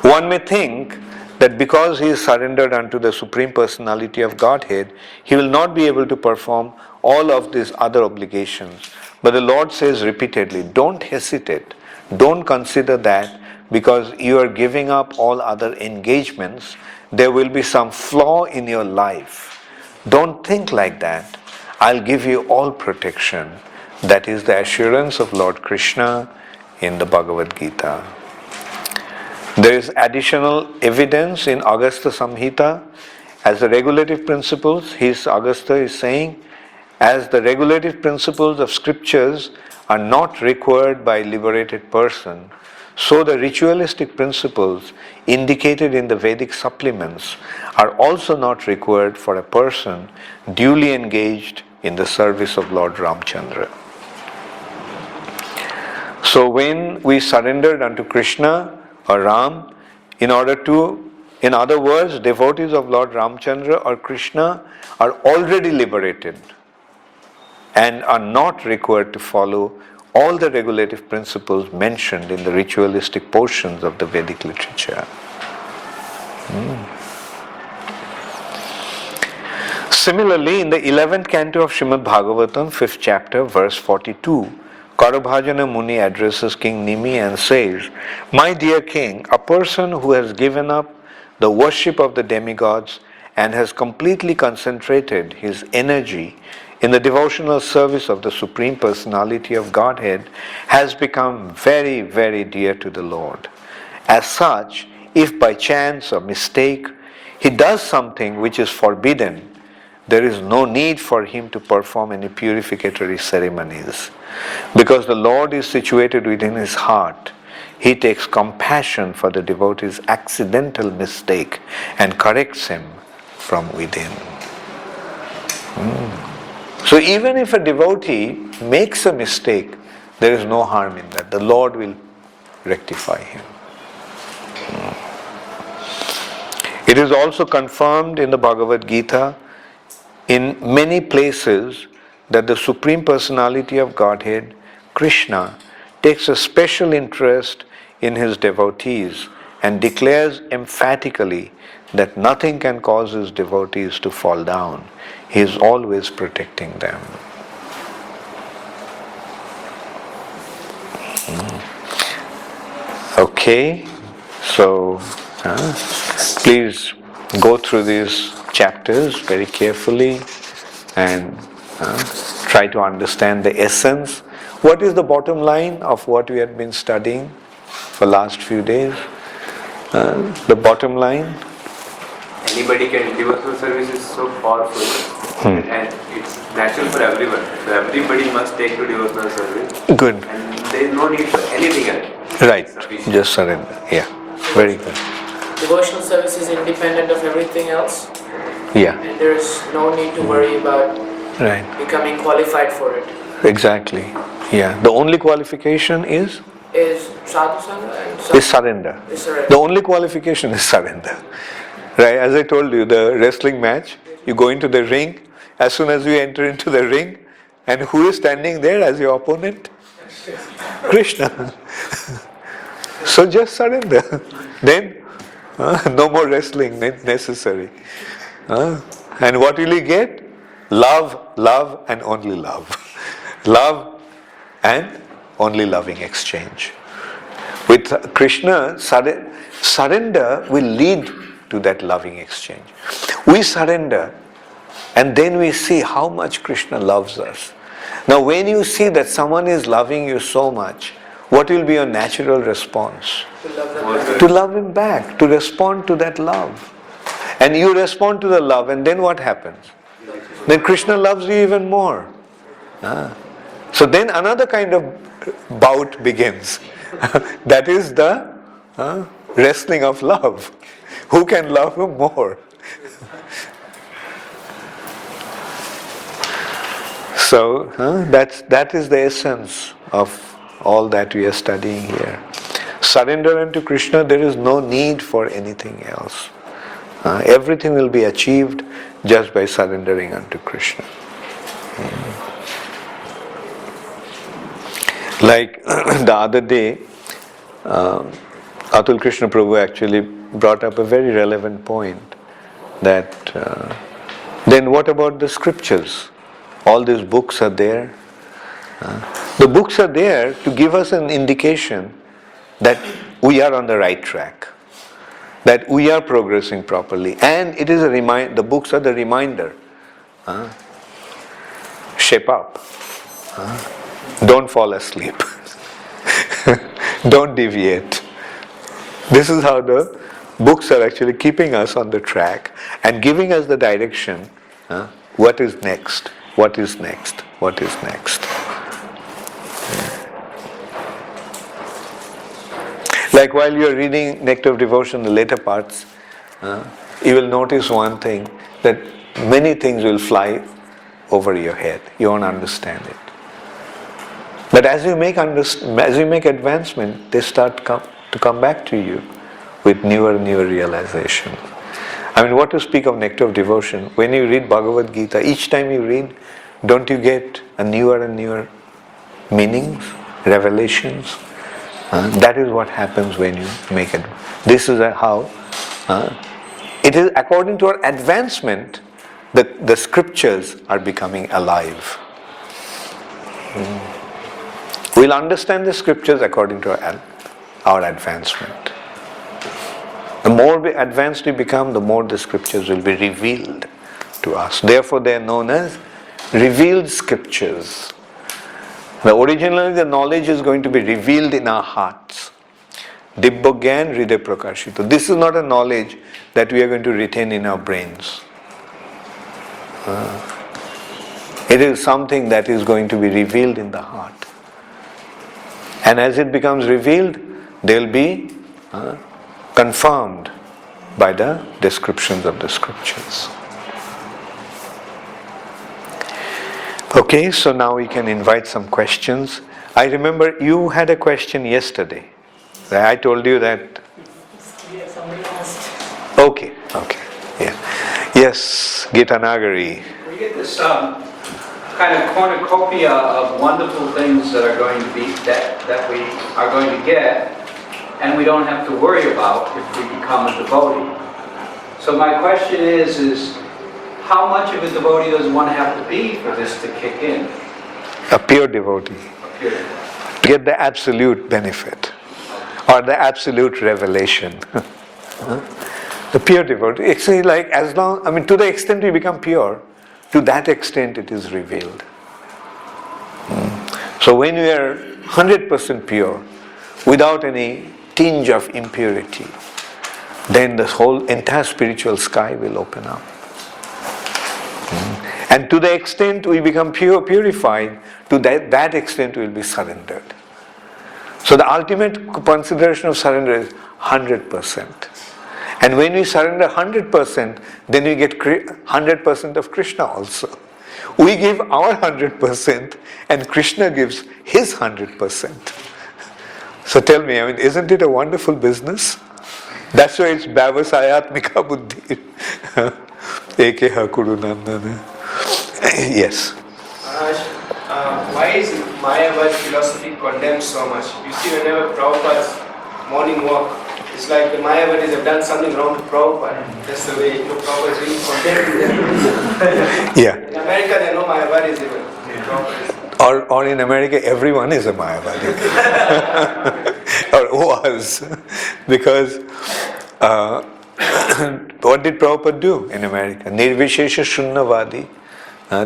One may think that because he is surrendered unto the Supreme Personality of Godhead, he will not be able to perform all of these other obligations. But the Lord says repeatedly, don't hesitate, don't consider that because you are giving up all other engagements, there will be some flaw in your life. Don't think like that. I'll give you all protection. That is the assurance of Lord Krishna in the Bhagavad Gita. There is additional evidence in Agastya Samhita as the regulative principles. Agastya is saying, as the regulative principles of scriptures are not required by a liberated person, so the ritualistic principles indicated in the Vedic supplements are also not required for a person duly engaged in the service of Lord Ramchandra. So when we surrendered unto Krishna or Ram, in other words, devotees of Lord Ramchandra or Krishna are already liberated and are not required to follow all the regulative principles mentioned in the ritualistic portions of the Vedic literature. Similarly, in the 11th canto of Srimad Bhagavatam, 5th chapter, verse 42, Karabhajana Muni addresses King Nimi and says, "My dear king, a person who has given up the worship of the demigods and has completely concentrated his energy in the devotional service of the Supreme Personality of Godhead has become very, very dear to the Lord. As such, if by chance or mistake he does something which is forbidden, there is no need for him to perform any purificatory ceremonies. Because the Lord is situated within his heart, he takes compassion for the devotee's accidental mistake and corrects him from within." So even if a devotee makes a mistake, there is no harm in that. The Lord will rectify him. It is also confirmed in the Bhagavad Gita in many places that the Supreme Personality of Godhead, Krishna, takes a special interest in his devotees and declares emphatically that nothing can cause his devotees to fall down. He is always protecting them. Okay, so please go through these chapters very carefully and try to understand the essence. What is the bottom line of what we had been studying for last few days? The bottom line? Anybody can. Devotional service is so powerful and it's natural for everyone. So everybody must take to devotional service. Good. And there is no need for anything else. Right. Sufficient. Just surrender. Yeah. Very good. Devotional service is independent of everything else, Yeah. and there is no need to worry about Right. becoming qualified for it. Exactly. Yeah. The only qualification is Sadhu Sangha and surrender. is surrender. The only qualification is surrender. Right? As I told you, the wrestling match, you go into the ring, as soon as you enter into the ring, and who is standing there as your opponent? Krishna. So just surrender. Then no more wrestling necessary. And what will you get? Love, love, and only love. Love and only loving exchange. With Krishna, surrender will lead to that loving exchange. We surrender and then we see how much Krishna loves us. Now when you see that someone is loving you so much, what will be your natural response? To love him back, to respond to that love. And you respond to the love, and then what happens? Then Krishna loves you even more. So then another kind of bout begins. That is the wrestling of love. Who can love him more? So that is the essence of all that we are studying here. Surrender unto Krishna, there is no need for anything else. Everything will be achieved just by surrendering unto Krishna. Like the other day, Atul Krishna Prabhu actually brought up a very relevant point that then what about the scriptures? All these books are there. The books are there to give us an indication that we are on the right track, that we are progressing properly, and it is a the books are the reminder. Shape up. Don't fall asleep. Don't deviate. This is how the books are actually keeping us on the track and giving us the direction. What is next? What is next? What is next? Like while you are reading Nectar of Devotion, the later parts, you will notice one thing, that many things will fly over your head. You won't understand it. But as you make advancement, they start to come back to you with newer realization. I mean, what to speak of Nectar of Devotion? When you read Bhagavad Gita, each time you read, don't you get a newer and newer meanings, revelations? That is what happens when you make it. This is how it is according to our advancement the scriptures are becoming alive. We'll understand the scriptures according to our advancement. The more advanced we become, the more the scriptures will be revealed to us. Therefore, they are known as revealed scriptures. Originally, the knowledge is going to be revealed in our hearts. Dibbogyan Hriday Prakashito. This is not a knowledge that we are going to retain in our brains. It is something that is going to be revealed in the heart. And as it becomes revealed, they'll be confirmed by the descriptions of the scriptures. Okay, so now we can invite some questions. I remember you had a question yesterday. I told you that. Yeah, somebody asked. Okay, yeah. Yes, Gita Nagari. We get this kind of cornucopia of wonderful things that are going to be that we are going to get, and we don't have to worry about if we become a devotee. So my question is how much of a devotee does one have to be for this to kick in? A pure devotee. To get the absolute benefit or the absolute revelation. The pure devotee. Actually, like to the extent we become pure, to that extent it is revealed. So when we are 100% pure, without any tinge of impurity, then the whole entire spiritual sky will open up. And to the extent we become purified, to that extent we will be surrendered. So the ultimate consideration of surrender is 100%. And when we surrender 100%, then we get 100% of Krishna also. We give our 100% and Krishna gives his 100%. So tell me, isn't it a wonderful business? That's why it's Bhavasayatmika Buddhi. Ekeha Kuru Nandana. Yes. Why is Mayavad philosophy condemned so much? You see, whenever Prabhupada's morning walk, it's like the Mayavadis have done something wrong to Prabhupada. That's the way Prabhupada is being condemned them. Yeah. In America, there are no Mayavadis even. Or in America, everyone is a Mayavadi. Or was. Because what did Prabhupada do in America? Nirvishesha Shunnavadi.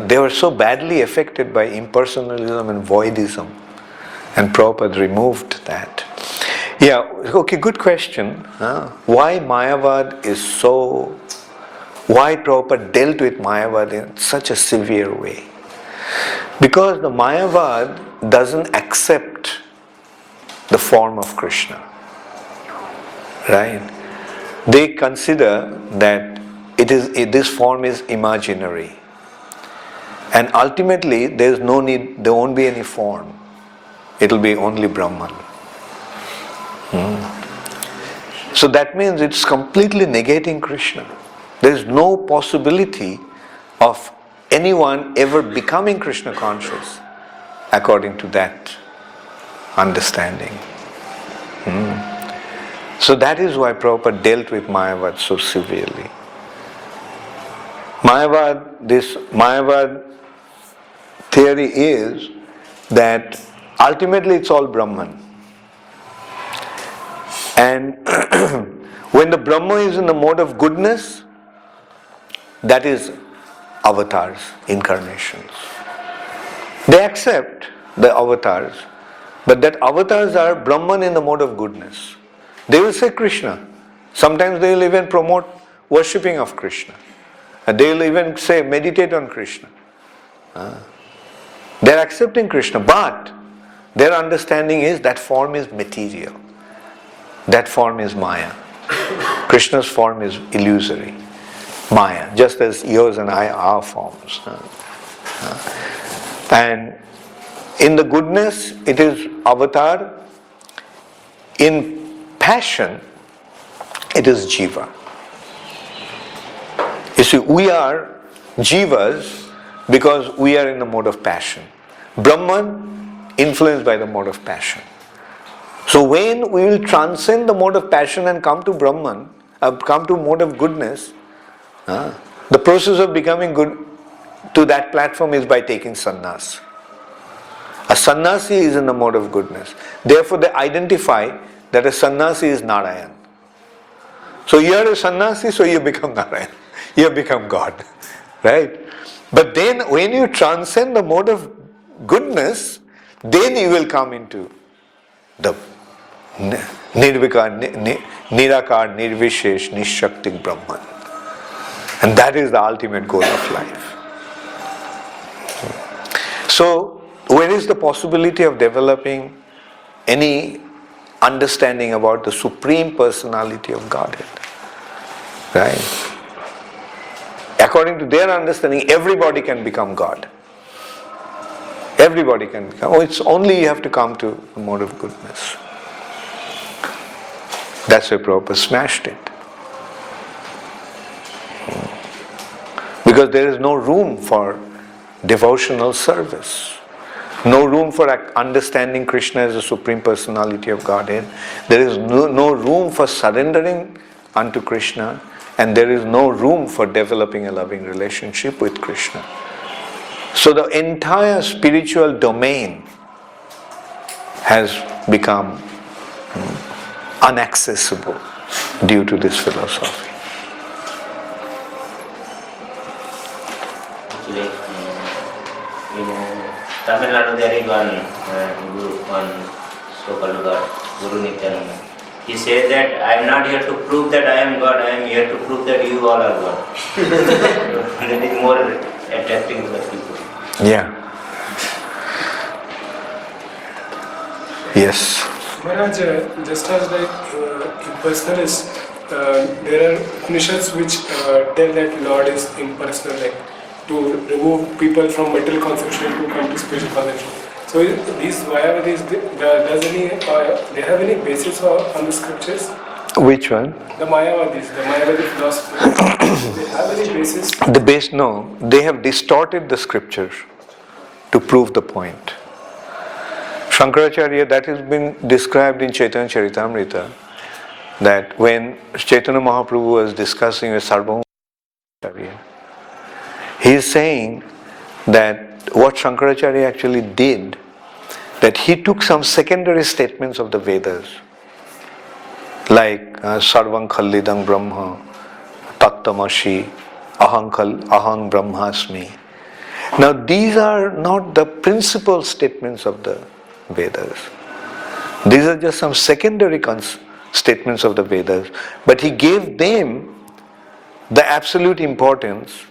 They were so badly affected by impersonalism and voidism. And Prabhupada removed that. Yeah, okay, good question. Why Mayavad is so... Why Prabhupada dealt with Mayavad in such a severe way? Because the Mayavad doesn't accept the form of Krishna. Right? They consider that this form is imaginary. And ultimately, there won't be any form. It will be only Brahman. So that means it's completely negating Krishna. There is no possibility of anyone ever becoming Krishna conscious according to that understanding. So that is why Prabhupada dealt with Mayavad so severely. Mayavad theory is that ultimately it's all Brahman. And when the Brahma is in the mode of goodness, that is avatars, incarnations. They accept the avatars, but that avatars are Brahman in the mode of goodness. They will say Krishna. Sometimes they will even promote worshipping of Krishna. They will even say meditate on Krishna. They are accepting Krishna, but their understanding is that form is material. That form is Maya. Krishna's form is illusory. Maya, just as yours and I are forms. And in the goodness, it is avatar. In passion, it is jiva. You see, we are jivas because we are in the mode of passion. Brahman, influenced by the mode of passion. So when we will transcend the mode of passion and come to Brahman, come to mode of goodness, The process of becoming good to that platform is by taking sannyas. A sannyasi is in the mode of goodness. Therefore they identify that a sannyasi is Narayan. So you are a sannyasi, so you become Narayan. You have become God. Right? But then when you transcend the mode of goodness, then you will come into the Nirvikar, Nirakar, Nirvishesh, Nishaktik Brahman. And that is the ultimate goal of life. So, where is the possibility of developing any understanding about the Supreme Personality of Godhead? Right? According to their understanding, everybody can become God. Everybody can become. Oh, it's only you have to come to the mode of goodness. That's why Prabhupada smashed it. Because there is no room for devotional service. No room for understanding Krishna as the Supreme Personality of Godhead. There is no room for surrendering unto Krishna. And there is no room for developing a loving relationship with Krishna. So the entire spiritual domain has become inaccessible due to this philosophy. Actually, in Tamil Nadu there is one so-called God, Guru Nityananda. He said that I am not here to prove that I am God, I am here to prove that you all are God. So that is more attracting to the people. Yeah. Yes. Maharaj, just as like impersonalists, there are Upanishads which tell that Lord is impersonal, like to remove people from material conception to come to spiritual conception. So these Mayavadis, they have any basis on the scriptures? Which one? The Mayavadi philosophy. They have any basis? No. They have distorted the scripture to prove the point. Shankaracharya, that has been described in Chaitanya Charitamrita, that when Chaitanya Mahaprabhu was discussing with Sarvabhauma Acharya, he is saying that what Shankaracharya actually did, that he took some secondary statements of the Vedas, like Sarvam Khallidam Brahma, Tattamasi, Aham Brahmasmi. Now these are not the principal statements of the Vedas. These are just some secondary statements of the Vedas, but he gave them the absolute importance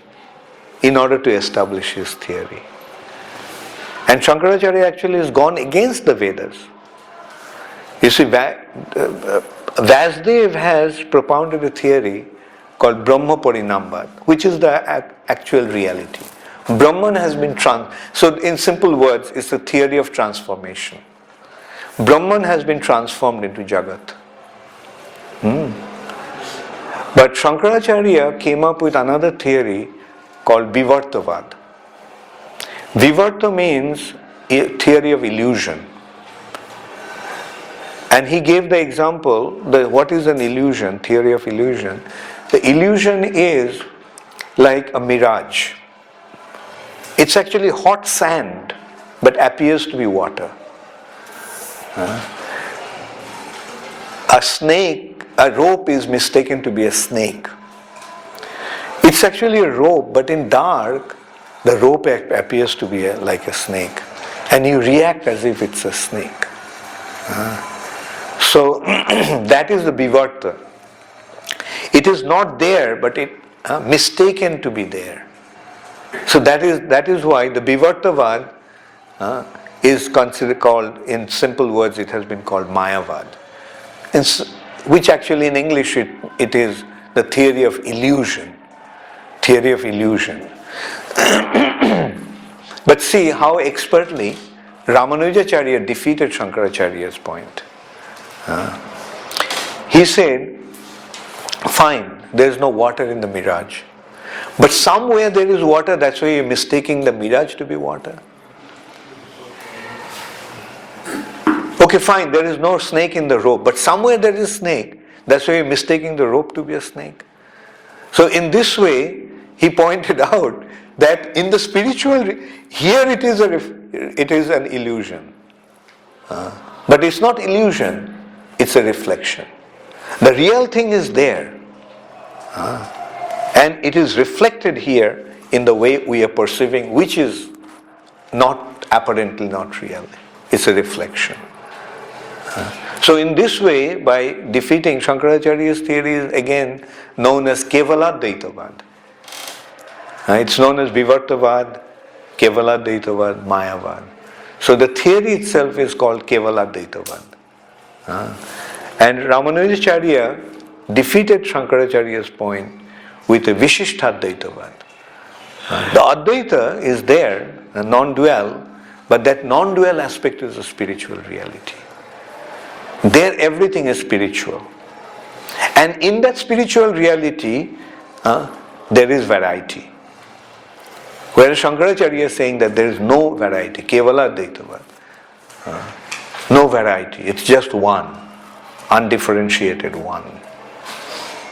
in order to establish his theory. And Shankaracharya actually has gone against the Vedas. You see, Vasudev has propounded a theory called Brahma Parinamvad, which is the actual reality. Brahman has been so in simple words, it's the theory of transformation. Brahman has been transformed into Jagat. But Shankaracharya came up with another theory called Vivartavad. Vivarta means a theory of illusion. And he gave the example, what is an illusion, theory of illusion? The illusion is like a mirage. It's actually hot sand, but appears to be water. A rope is mistaken to be a snake. It's actually a rope, but in dark, the rope appears to be like a snake. And you react as if it's a snake. So that is the Vivarta. It is not there, but it mistaken to be there. So that is why the Vivartavad is considered called, in simple words, it has been called Mayavad. Which actually in English it is the theory of illusion. Theory of illusion. But see how expertly Ramanujacharya defeated Shankaracharya's point. He said, fine, there is no water in the mirage. But somewhere there is water, that's why you're mistaking the mirage to be water. Okay, fine, there is no snake in the rope, but somewhere there is snake. That's why you're mistaking the rope to be a snake. So in this way, he pointed out that in the spiritual, here it is an illusion. But it's not illusion, it's a reflection. The real thing is there. And it is reflected here in the way we are perceiving, which is apparently not real. It's a reflection. So in this way, by defeating Shankaracharya's theory, is again known as Kevala-Dvaitavad. It's known as Vivartavad, Kevala-Dvaitavad, Mayavad. So the theory itself is called Kevala-Dvaitavad. And Ramanujacharya defeated Shankaracharya's point with a Vishishtadvaitavad. The Advaita is there, a non-dual, but that non-dual aspect is a spiritual reality. There everything is spiritual. And in that spiritual reality, there is variety. Whereas Shankaracharya is saying that there is no variety, Kevala Dvaitavad. No variety, it's just one, undifferentiated one.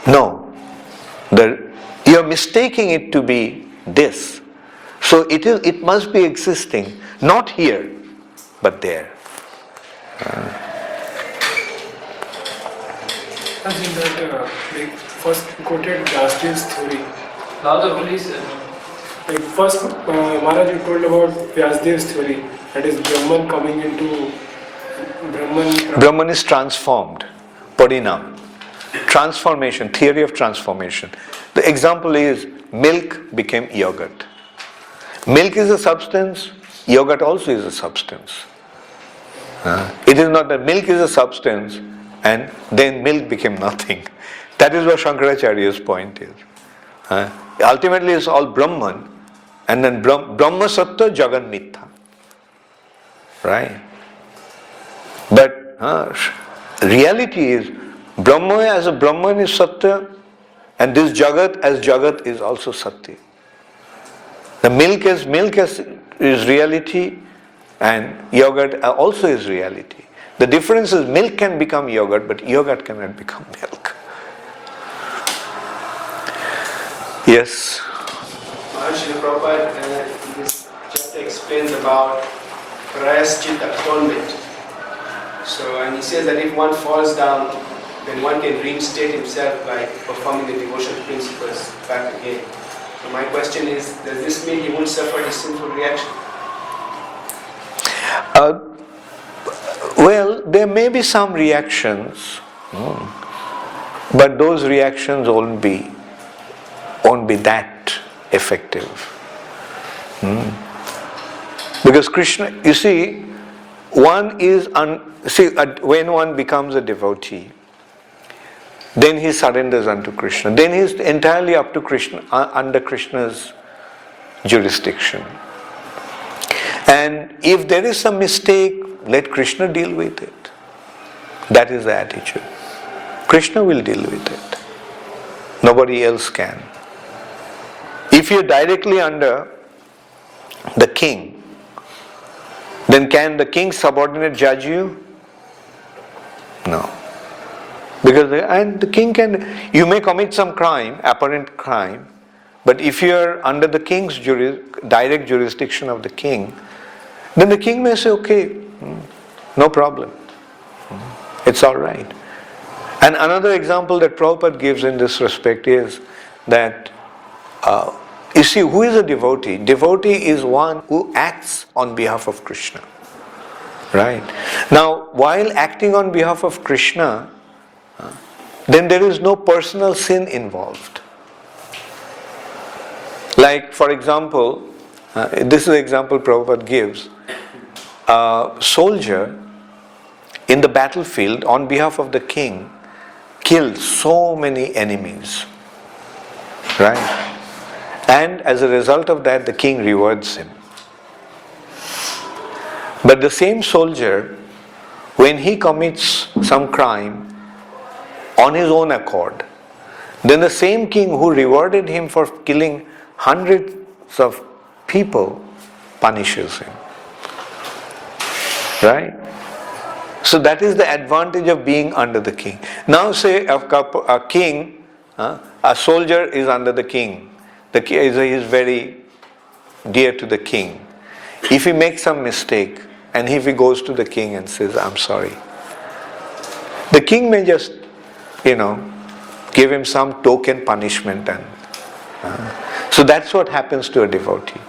No, you are mistaking it to be this. So it must be existing, not here, but there. I think that they first quoted Vyasdev's theory. Like first, Maharaj, you told about Vyasdev's theory, that is Brahman coming into Brahman. Brahman is transformed, Parinam. Transformation, theory of transformation. The example is milk became yogurt. Milk is a substance, yogurt also is a substance. It is not that milk is a substance and then milk became nothing. That is what Shankaracharya's point is. Ultimately it's all Brahman, and then Brahma Sattva Jagan Mitha. Right? But reality is Brahma as a Brahman is Satya, and this Jagat as Jagat is also Satya. The milk is reality, and yogurt also is reality. The difference is milk can become yogurt, but yogurt cannot become milk. Yes? Maharshi Prabhupada in this chapter explains about Prayaschita, atonement. So, and he says that if one falls down, then one can reinstate himself by performing the devotional principles back again. So my question is, does this mean he won't suffer the sinful reaction? Well, there may be some reactions, but those reactions won't be that effective. Because Krishna, you see, when one becomes a devotee, then he surrenders unto Krishna. Then he is entirely up to Krishna, under Krishna's jurisdiction. And if there is some mistake, let Krishna deal with it. That is the attitude. Krishna will deal with it. Nobody else can. If you are directly under the king, then can the king's subordinate judge you? No. Because the king you may commit some crime, apparent crime, but if you are under the king's direct jurisdiction of the king, then the king may say, okay, no problem. It's all right. And another example that Prabhupada gives in this respect is that, you see, who is a devotee? Devotee is one who acts on behalf of Krishna. Right? Now, while acting on behalf of Krishna, then there is no personal sin involved. Like, for example, this is the example Prabhupada gives. A soldier in the battlefield on behalf of the king killed so many enemies. Right? And as a result of that, the king rewards him. But the same soldier, when he commits some crime on his own accord, then the same king who rewarded him for killing hundreds of people punishes him. Right? So that is the advantage of being under the king. Now say a king, a soldier is under the king. is very dear to the king. If he makes some mistake, and if he goes to the king and says, I'm sorry, the king may just, give him some token punishment. And so that's what happens to a devotee.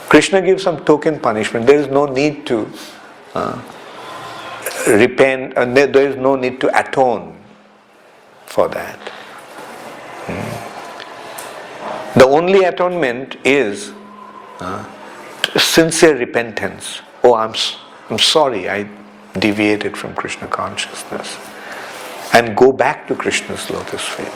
Krishna gives some token punishment. There is no need to repent, and there is no need to atone for that. The only atonement is sincere repentance. Oh, I'm sorry, I deviated from Krishna consciousness. And go back to Krishna's lotus feet.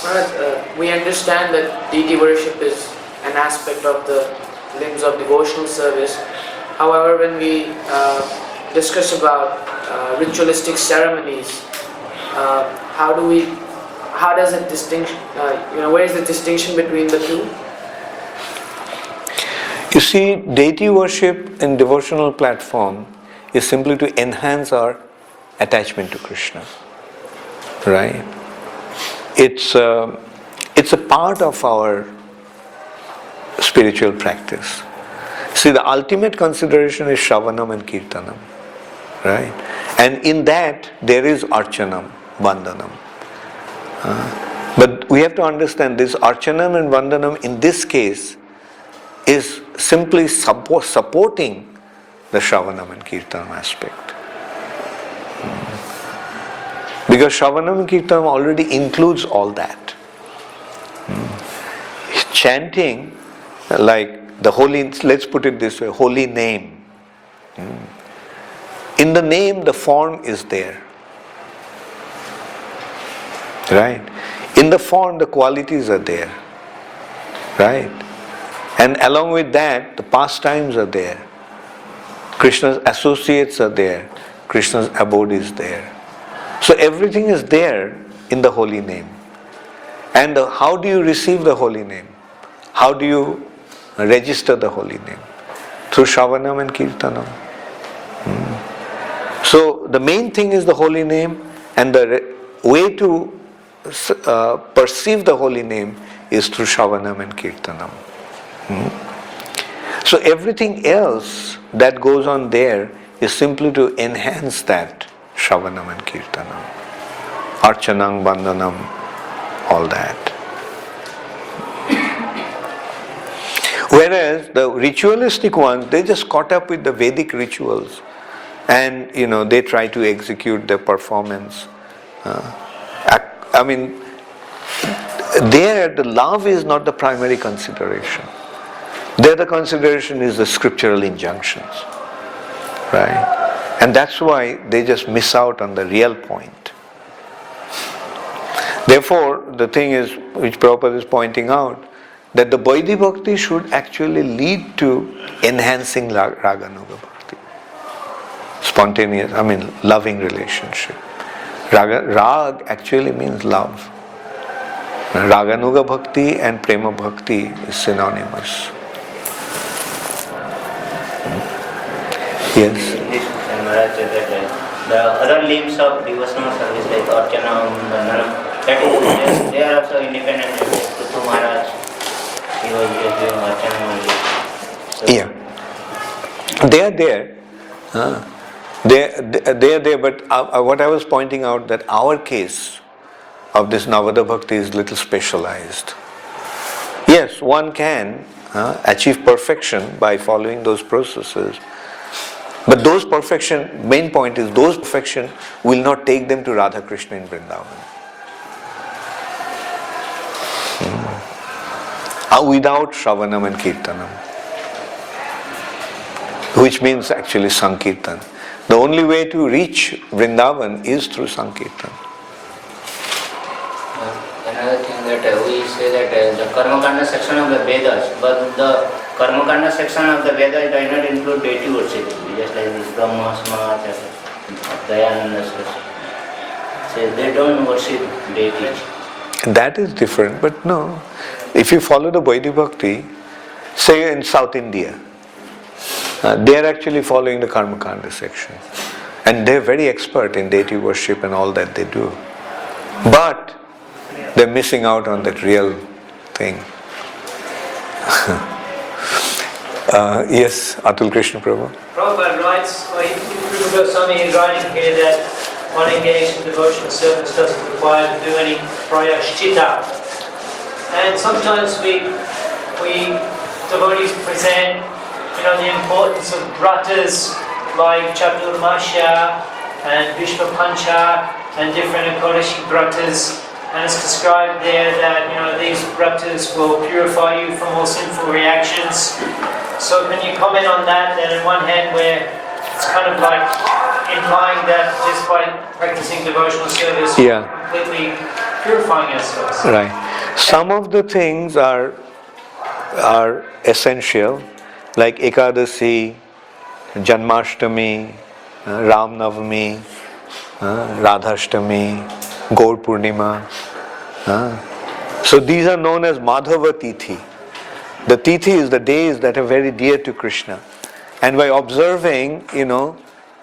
Maharaj, we understand that deity worship is an aspect of the limbs of devotional service. However, when we discuss about ritualistic ceremonies, how does it distinction? Where is the distinction between the two? You see, deity worship in devotional platform is simply to enhance our attachment to Krishna, right? It's a part of our spiritual practice. See, the ultimate consideration is Shravanam and Kirtanam, right? And in that there is Archanam, Vandanam. But we have to understand this Archanam and Vandanam in this case is simply supporting the Shravanam and Kirtanam aspect. Because Shravanam and Kirtanam already includes all that. Chanting, like the holy, let's put it this way, holy name. In the name, the form is there. Right? In the form, the qualities are there. Right? And along with that, the pastimes are there. Krishna's associates are there. Krishna's abode is there. So everything is there in the holy name. And how do you receive the holy name? How do you register the holy name? Through Shravanam and Kirtanam. So the main thing is the holy name, and the way to perceive the holy name is through Shravanam and Kirtanam. So everything else that goes on there is simply to enhance that Shravanam and Kirtanam. Archanam, Vandanam, all that. Whereas the ritualistic ones, they just caught up with the Vedic rituals, and they try to execute their performance. There the love is not the primary consideration. There the consideration is the scriptural injunctions, right? And that's why they just miss out on the real point. Therefore, the thing is, which Prabhupada is pointing out, that the Vaidhi Bhakti should actually lead to enhancing Raganuga Bhakti. Spontaneous, loving relationship. Rag actually means love. Raganuga Bhakti and Prema Bhakti is synonymous. Yes? The other limbs of devotional service like Archana, Vandanam, that is, they are also independent. Puthu Maharaj, he was just doing Archana only. So, yeah. They are there. They are there, but what I was pointing out, that our case of this Navada Bhakti is little specialized. Yes, one can achieve perfection by following those processes. But those perfection, main point is, those perfection will not take them to Radha Krishna in Vrindavan. Without Shravanam and Kirtanam. Which means actually Sankirtan. The only way to reach Vrindavan is through Sankirtan. Another thing that we say that the Karmakanda section of the Vedas, but the Karmakanda section of the Vedas does not include deity worship, just like this Brahma, Smat, Dayananda. So they don't worship deities. That is different, but no. If you follow the Vaidhi Bhakti, say in South India, they are actually following the Karmakanda section. And they are very expert in deity worship and all that they do. But they're missing out on that real thing. Yes, Atul Krishna Prabhu. Prabhupada writes, Swami is writing here that one engaged in devotional service doesn't require to do any prayashchitta. And sometimes we devotees present, the importance of vratas like Chaturmasya and Vishnu Pancha and different Ekodashi vratas. And it's described there that these vratas will purify you from all sinful reactions. So can you comment on that? That on one hand, where it's kind of like implying that just by practicing devotional service, we're completely purifying ourselves. Right. Some of the things are essential, like Ekadasi, Janmashtami, Ram Navami, Radhashtami, Gaur Purnima. So these are known as Madhava Tithi. The Tithi is the days that are very dear to Krishna. And by observing,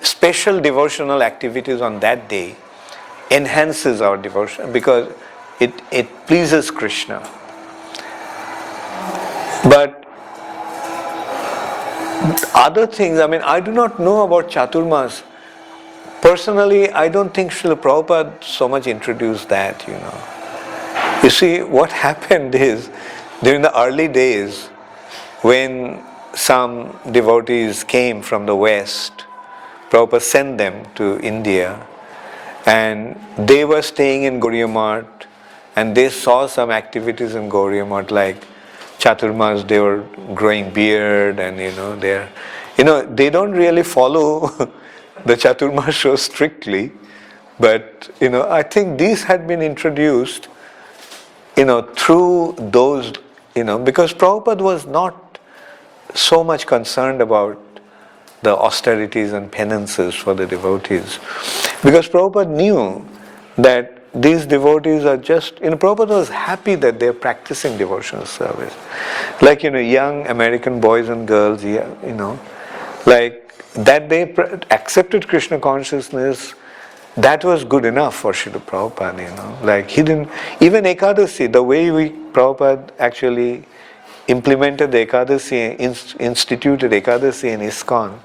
special devotional activities on that day enhances our devotion because it pleases Krishna. But other things, I do not know about Chaturmas. Personally, I don't think Srila Prabhupada so much introduced that, You see, what happened is, during the early days, when some devotees came from the West, Prabhupada sent them to India, and they were staying in Gauriya Math, and they saw some activities in Gauriya Math, like Chaturmas, they were growing beard, and they don't really follow the Chaturmas show strictly, but I think these had been introduced through those, because Prabhupada was not so much concerned about the austerities and penances for the devotees. Because Prabhupada knew that these devotees are just, Prabhupada was happy that they're practicing devotional service. Like, young American boys and girls, like that they accepted Krishna consciousness, that was good enough for Srila Prabhupada, Like he didn't, even Ekadasi, the way Prabhupada actually implemented the Ekadasi, instituted Ekadasi in ISKCON,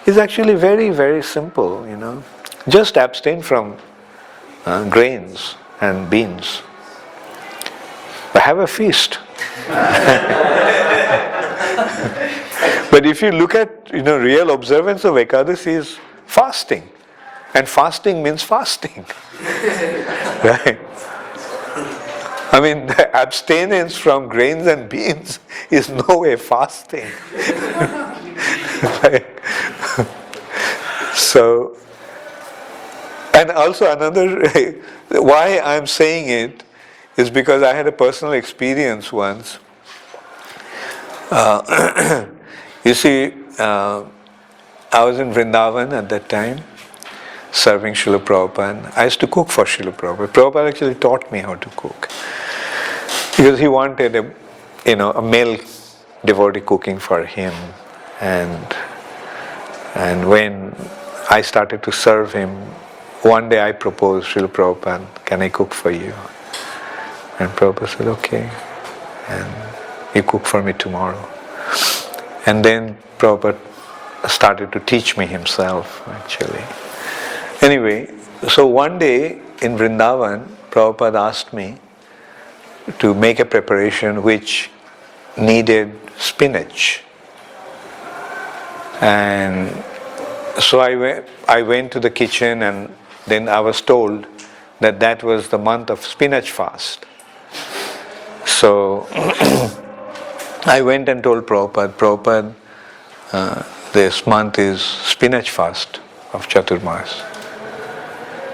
is actually very, very simple, Just abstain from grains and beans. But have a feast. But if you look at, real observance of Ekadasi is fasting. And fasting means fasting. Right? The abstinence from grains and beans is no way fasting. Right? So, and also another, why I'm saying it is because I had a personal experience once. You see, I was in Vrindavan at that time, serving Srila Prabhupada. I used to cook for Srila Prabhupada. Prabhupada actually taught me how to cook. Because he wanted a male devotee cooking for him. And when I started to serve him, one day I proposed, Srila Prabhupada, can I cook for you? And Prabhupada said, okay. And you cook for me tomorrow. And then Prabhupada started to teach me himself, actually. Anyway, so one day in Vrindavan, Prabhupada asked me to make a preparation which needed spinach. And so I went to the kitchen, and then I was told that that was the month of spinach fast. So I went and told Prabhupada, this month is spinach fast of Chaturmas.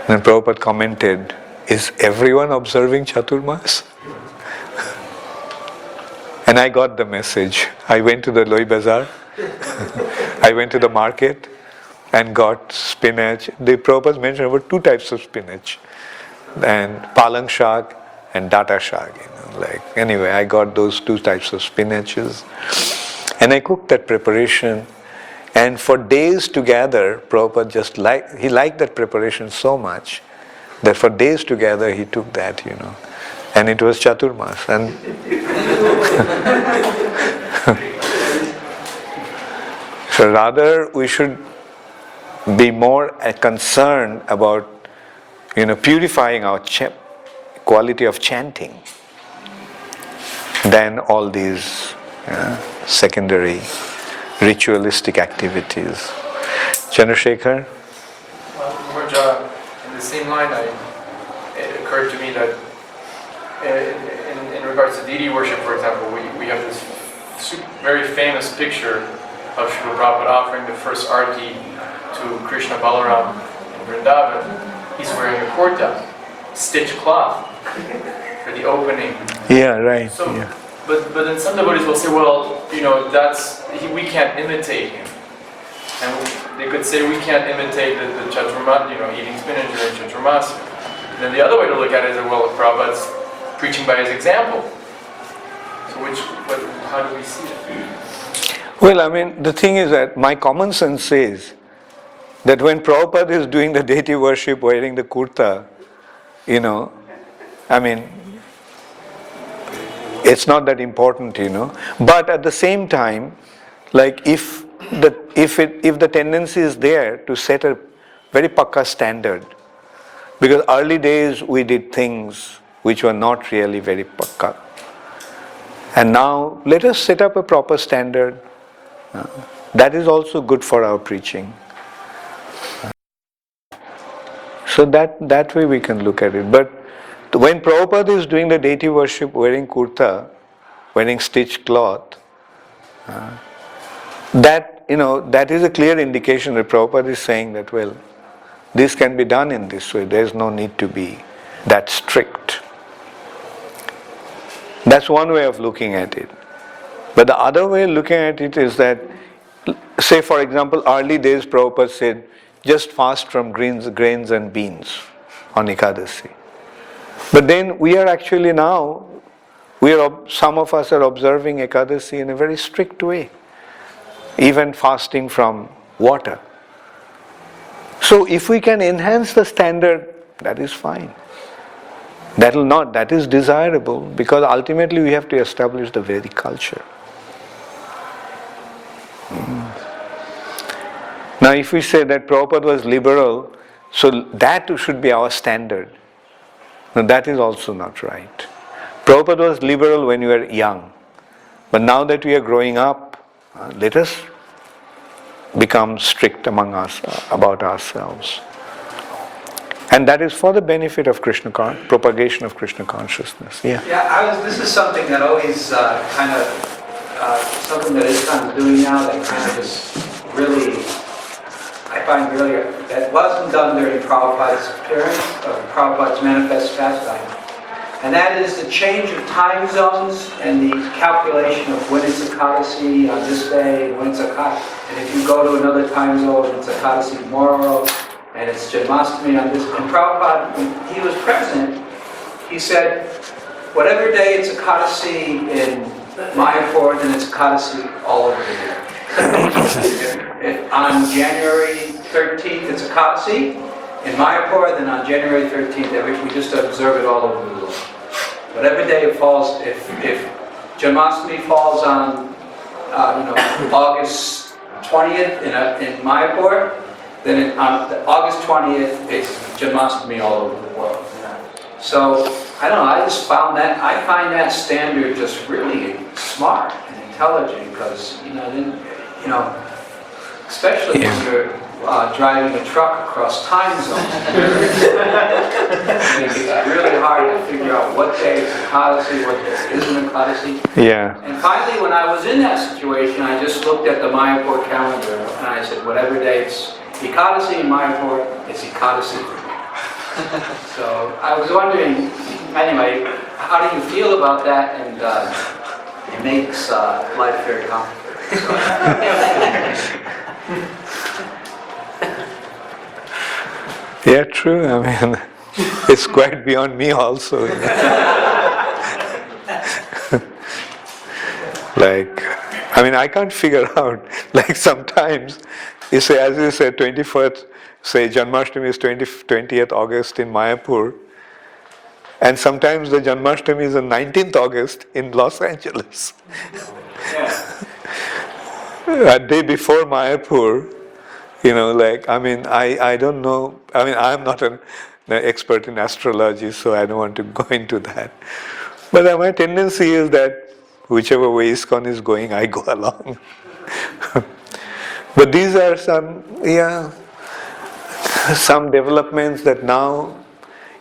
Then Prabhupada commented, is everyone observing Chaturmas? And I got the message. I went to the Loi Bazaar, I went to the market and got spinach. The Prabhupada mentioned about 2 types of spinach, and palang shak and data shak. Anyway, I got those 2 types of spinaches, and I cooked that preparation. And for days together, Prabhupada he liked that preparation so much That for days together he took that, and it was Chaturmas. And so rather we should be more concerned about, purifying our quality of chanting than all these secondary ritualistic activities. Chandrasekhar? Well, in the same line, it occurred to me that in regards to deity worship, for example, we have this very famous picture of Srila Prabhupada offering the first arti to Krishna Balaram in Vrindavan. He's wearing a kurta, stitched cloth, for the opening. Yeah, right. So, yeah. But then some devotees will say, well, we can't imitate him. And they could say we can't imitate the chaturmas, eating spinach during chaturmas. And then the other way to look at it is, well, Prabhupada's preaching by his example. So how do we see it? Well, the thing is that my common sense says that when Prabhupada is doing the deity worship wearing the kurta, it's not that important, But at the same time, like if the tendency is there to set a very pakka standard, because early days we did things which were not really very pakka, and now let us set up a proper standard. That is also good for our preaching. So that way we can look at it. But when Prabhupada is doing the deity worship wearing kurta, wearing stitched cloth, that is a clear indication that Prabhupada is saying that, well, this can be done in this way. There is no need to be that strict. That's one way of looking at it. But the other way of looking at it is that, say for example, early days Prabhupada said, just fast from grains and beans on Ekadasi. But then we are actually now, some of us are observing Ekadasi in a very strict way, even fasting from water. So if we can enhance the standard, that is fine. That is desirable, because ultimately we have to establish the Vedic culture. Now if we say that Prabhupada was liberal, so that should be our standard. Now that is also not right. Prabhupada was liberal when we were young. But now that we are growing up, let us become strict among us about ourselves. And that is for the benefit of Krishna, propagation of Krishna consciousness. Yeah. Yeah, this is something that always something that is kind of doing now that kind of just really, I find really, that wasn't done during Prabhupada's appearance, or Prabhupada's manifest pastime. And that is the change of time zones and the calculation of when it's Ekadasi on this day, when it's Ekadasi. And if you go to another time zone, it's Ekadasi tomorrow, and it's Janmashtami on this. And Prabhupada, when he was present, he said, whatever day it's Ekadasi in Mayapur, then it's Ekadasi all over the year. On January 13th, it's Ekadasi in Mayapur, then on January 13th, we just observe it all over the world. Whatever day it falls, if Janmashtami falls on August 20th in Mayapur, then on August 20th, it's Janmashtami all over the world. So, I don't know, I find that standard just really smart and intelligent, because, especially when you're driving a truck across time zones. It's really hard to figure out what day is Ekadasi, what day isn't Ekadasi. Yeah. And finally, when I was in that situation, I just looked at the Mayapur calendar and I said, whatever day it's Ekadasi in Mayapur, it's Ekadasi for me. So I was wondering, anyway, how do you feel about that? And it makes life very complicated. So, yeah, true. It's quite beyond me also. I can't figure out. Like sometimes, as you said, 21st say Janmashtami is 20th August in Mayapur, and sometimes the Janmashtami is on 19th August in Los Angeles. A day before Mayapur, I don't know, I'm not an expert in astrology, so I don't want to go into that. But my tendency is that whichever way ISKCON is going, I go along. But these are some developments that now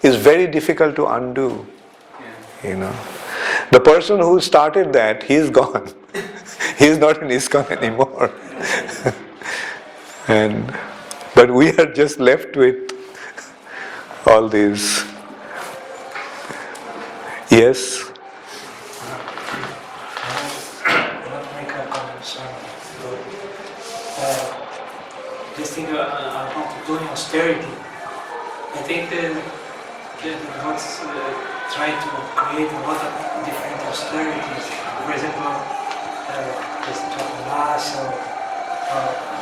is very difficult to undo. The person who started that, he's gone. He's not in ISKCON anymore. But we are just left with all these. Yes? This thing about doing austerity, I think the God's trying to create a lot of different austerities. For example, just talking mass or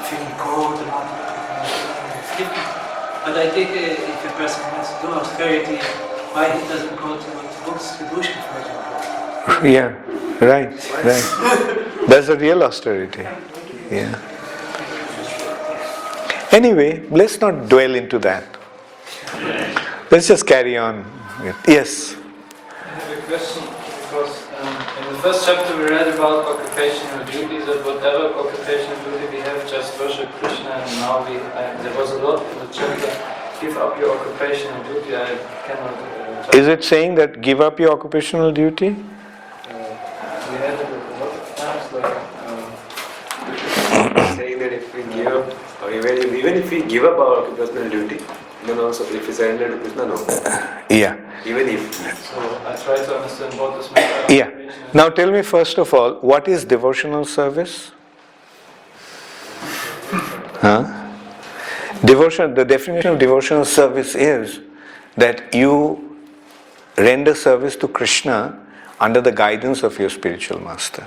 feeling cold, a lot of different. But I think if a person wants to do austerity, why he doesn't go to book distribution, for example? Yeah, right. That's a real austerity. Yeah. Anyway, let's not dwell into that. Let's just carry on. Yes? I have a question, because in the first chapter we read about occupational duties, that whatever occupational duty we have, just worship Krishna, and now there was a lot in the chapter, give up your occupational duty. I cannot... Is it saying that give up your occupational duty? We had it a lot of times, saying that if we give up, or even if we give up our occupational duty, then also if we surrender to Krishna, no. Yeah. Even if. So I try to understand what this means. Yeah. Now tell me first of all, what is devotional service? The definition of devotional service is that you render service to Krishna under the guidance of your spiritual master.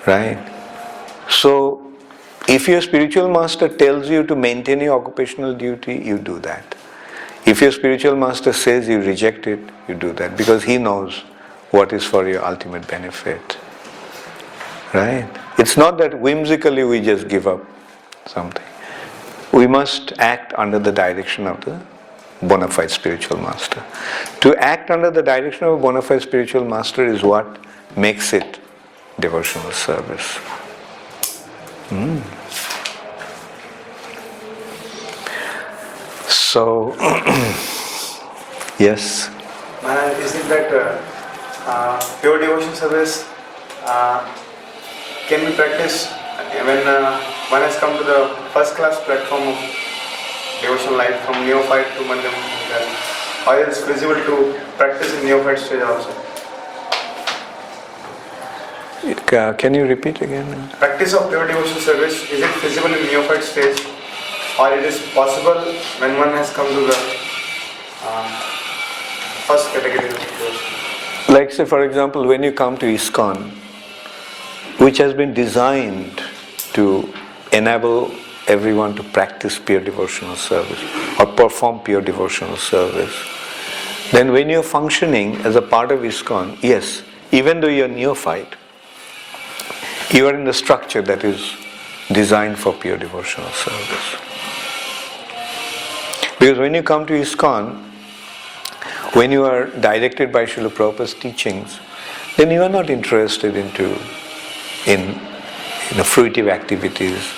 Right? So, if your spiritual master tells you to maintain your occupational duty, you do that. If your spiritual master says you reject it, you do that, because he knows what is for your ultimate benefit. Right? It's not that whimsically we just give up something. We must act under the direction of the bona fide spiritual master. To act under the direction of a bona fide spiritual master is what makes it devotional service. So, yes? Is it that pure devotion service can be practiced when one has come to the first class platform of devotional life, from neophyte to Madhyam, or it is feasible to practice in neophyte stage also? Can you repeat again? Practice of pure devotion service, is it feasible in neophyte stage, or it is possible when one has come to the first category of devotion? Like say for example, when you come to ISKCON, which has been designed to enable everyone to practice pure devotional service or perform pure devotional service, then when you're functioning as a part of ISKCON, yes, even though you're neophyte, you are in the structure that is designed for pure devotional service. Because when you come to ISKCON, when you are directed by Srila Prabhupada's teachings, then you are not interested in fruitive activities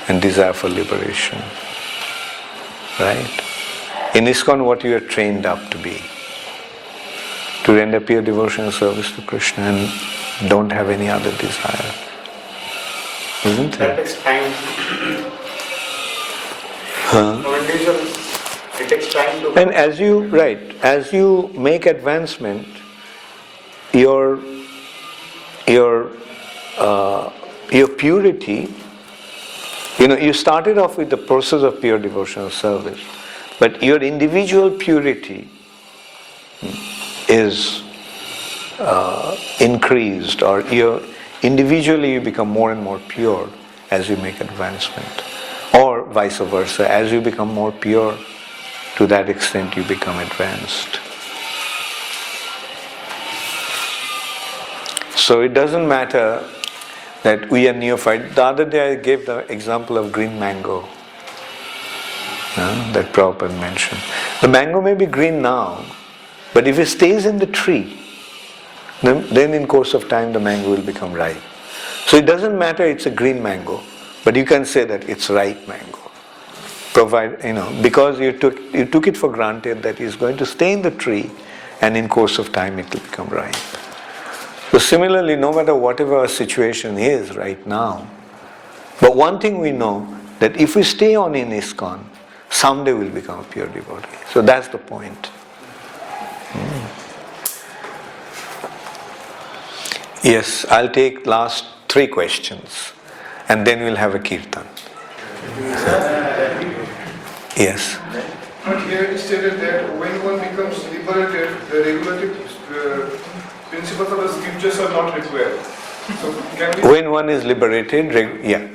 and desire for liberation. Right? In ISKCON, what you are trained up to be, to render pure devotional service to Krishna and don't have any other desire. Isn't it? That takes time. It takes time to... And as you make advancement, your purity, you started off with the process of pure devotional service, but your individual purity is increased, or individually you become more and more pure as you make advancement. Or vice versa. As you become more pure, to that extent you become advanced. So it doesn't matter that we are neophyte. The other day I gave the example of green mango that Prabhupada mentioned. The mango may be green now, but if it stays in the tree, then in course of time the mango will become ripe. So it doesn't matter it's a green mango, but you can say that it's ripe mango. Because you took it for granted that it's going to stay in the tree, and in course of time it will become ripe. So similarly, no matter whatever our situation is right now, but one thing we know, that if we stay on in ISKCON, someday we'll become a pure devotee. So that's the point. Yes, I'll take last 3 questions and then we'll have a kirtan. Yes. But here it is stated that when one becomes liberated, the regulative principles of the scriptures are not required. So can we? When one is liberated, yeah.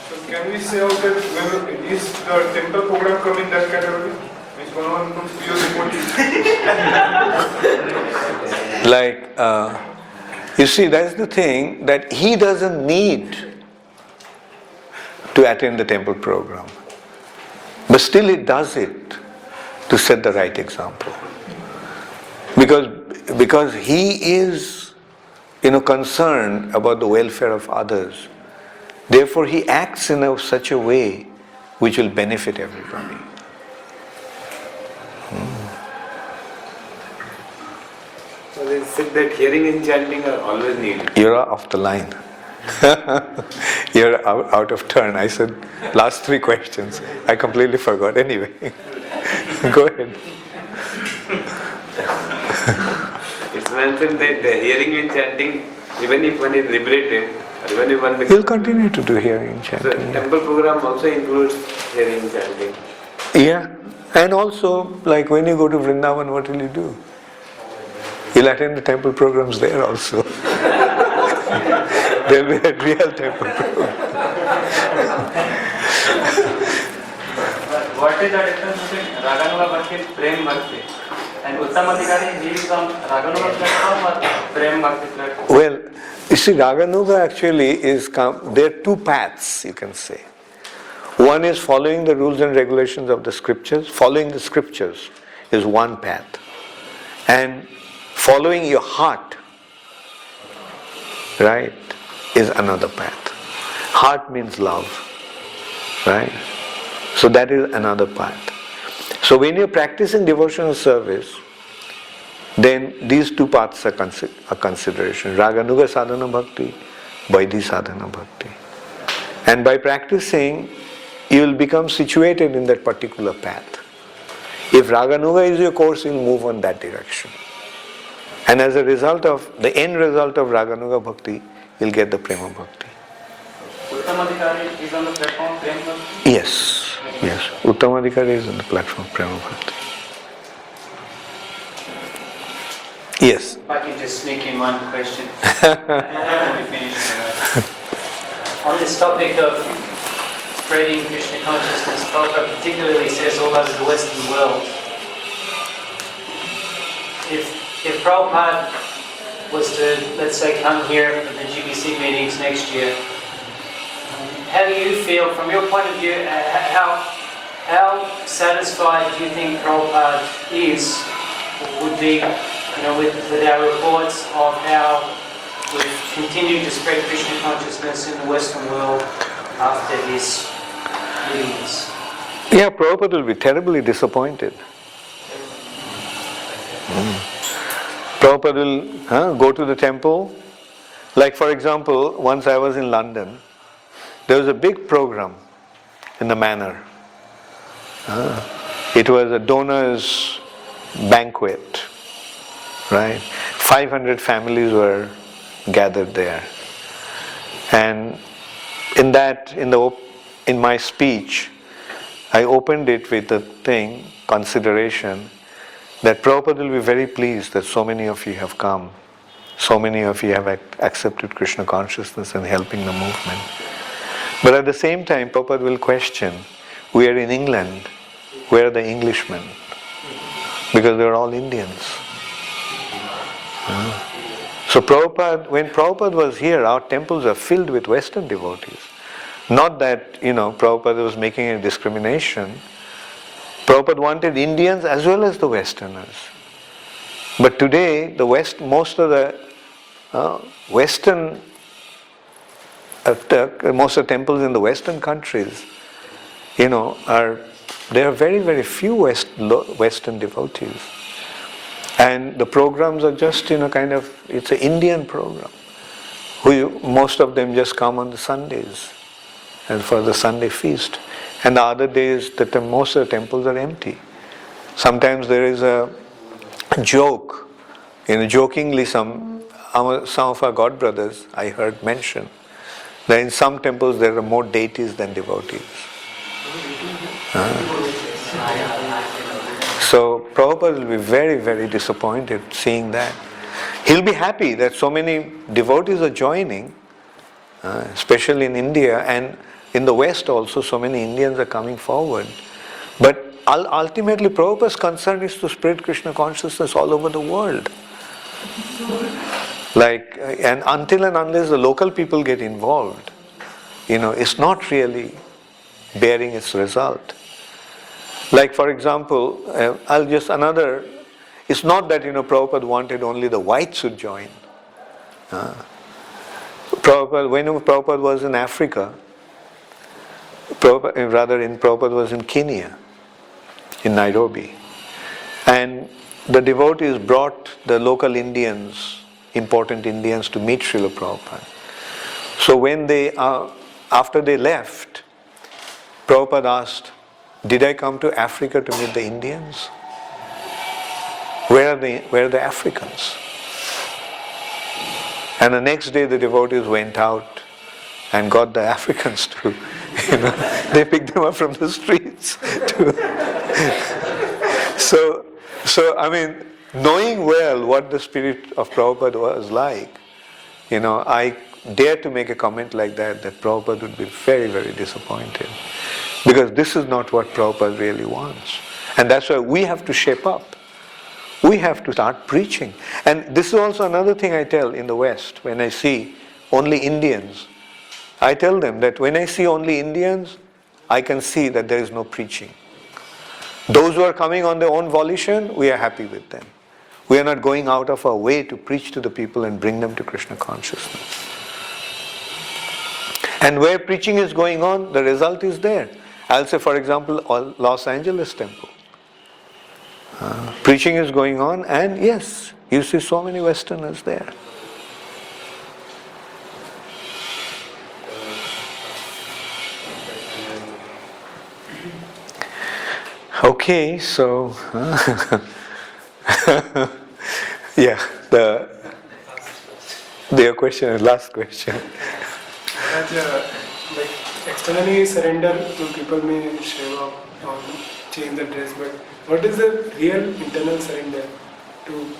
So can we say out that when is the temple program come in that category? Means one becomes pure devotee. You see, that's the thing, that he doesn't need to attend the temple program. But still he does it to set the right example. Because he is, concerned about the welfare of others. Therefore he acts in such a way which will benefit everybody. So they said that hearing and chanting are always needed. You're off the line. You're out of turn. I said last 3 questions. I completely forgot. Anyway, go ahead. It's mentioned that hearing and chanting, even if one is liberated, or even if one becomes... You'll continue to do hearing and chanting. So temple program also includes hearing and chanting. Yeah. And also, like when you go to Vrindavan, what will you do? You'll attend the temple programs there also. There'll be a real temple program. What is the difference between Raganuga Bhakti and Prem Bhakti? And Uttam Adhikari, he is on Raganuga platform or Prem Bhakti platform? Well, you see, Raganuga actually there are 2 paths, you can say. One is following the rules and regulations of the scriptures. Following the scriptures is one path. And following your heart, right, is another path. Heart means love, right? So that is another path. So when you're practicing devotional service, then these 2 paths are consideration. Raganuga sadhana bhakti, Vaidhi sadhana bhakti. And by practicing, you will become situated in that particular path. If Raganuga is your course, you'll move on that direction. And as a result of, the end result of Raganuga bhakti, you'll get the Prema bhakti. Uttamadhikari is on the platform Prema Bhakti? Yes, yes. Uttamadhikari is on the platform of Prema bhakti. Yes. If I can just sneak in one question. On this topic of spreading Krishna consciousness, Prabhupada particularly says all over the Western world. If Prabhupada was to, let's say, come here for the GBC meetings next year, how do you feel, from your point of view, how satisfied do you think Prabhupada is, or would be, with our reports of how we've continued to spread Krishna consciousness in the Western world after his meetings? Yeah, Prabhupada will be terribly disappointed. Prabhupada will go to the temple. Like for example, once I was in London, there was a big program in the manor. It was a donors banquet, right? 500 families were gathered there. And in my speech, I opened it with the consideration that Prabhupada will be very pleased that so many of you have come. So many of you have accepted Krishna consciousness and helping the movement. But at the same time, Prabhupada will question, we are in England, where are the Englishmen? Because they are all Indians. So Prabhupada, when Prabhupada was here, our temples are filled with Western devotees. Not that, Prabhupada was making a discrimination. Prabhupada wanted Indians as well as the Westerners. But today, most of the Western, most of the temples in the Western countries, there are very, very few Western devotees. And the programs are just, it's an Indian program. Most of them just come on the Sundays and for the Sunday feast. And the other days, most of the temples are empty. Sometimes there is a joke, jokingly some of our God brothers I heard mention that in some temples there are more deities than devotees. So Prabhupada will be very, very disappointed seeing that. He'll be happy that so many devotees are joining, especially in India, and in the West also so many Indians are coming forward. But ultimately Prabhupada's concern is to spread Krishna consciousness all over the world. And until and unless the local people get involved, it's not really bearing its result. Like for example, it's not that Prabhupada wanted only the whites to join. When Prabhupada was in Africa, Prabhupada was in Kenya, in Nairobi. And the devotees brought the local Indians, important Indians, to meet Srila Prabhupada. So after they left, Prabhupada asked, did I come to Africa to meet the Indians? Where are the Africans? And the next day the devotees went out and got the Africans to, they picked them up from the streets. So knowing well what the spirit of Prabhupada was like, I dare to make a comment like that Prabhupada would be very, very disappointed. Because this is not what Prabhupada really wants. And that's why we have to shape up. We have to start preaching. And this is also another thing I tell in the West. When I see only Indians, I tell them that when I see only Indians, I can see that there is no preaching. Those who are coming on their own volition, we are happy with them. We are not going out of our way to preach to the people and bring them to Krishna consciousness. And where preaching is going on, the result is there. I'll say, for example, Los Angeles temple. Preaching is going on, and yes, you see so many Westerners there. Okay, so yeah, their question, last question. Externally surrender to people may shave up or change the dress, but what is the real internal surrender to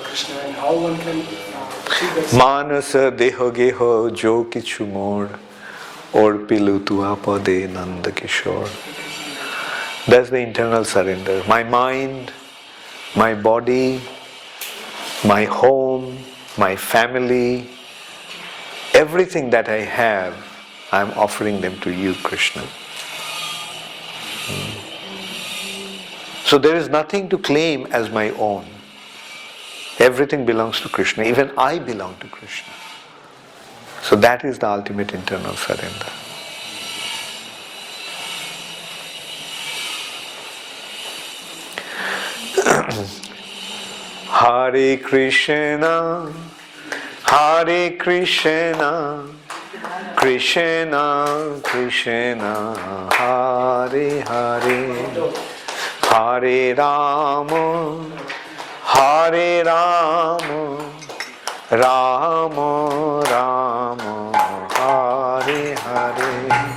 Krishna, and how one can achieve that? Manasa deho geho jo kichu mor or pilu tu apade nanda kishore. That's the internal surrender. My mind, my body, my home, my family, everything that I have, I'm offering them to you, Krishna. So there is nothing to claim as my own. Everything belongs to Krishna. Even I belong to Krishna. So that is the ultimate internal surrender. Hare Krishna, Hare Krishna, Krishna Krishna, Hare Hare, Hare Rama, Hare Rama, Rama Rama, Hare Hare.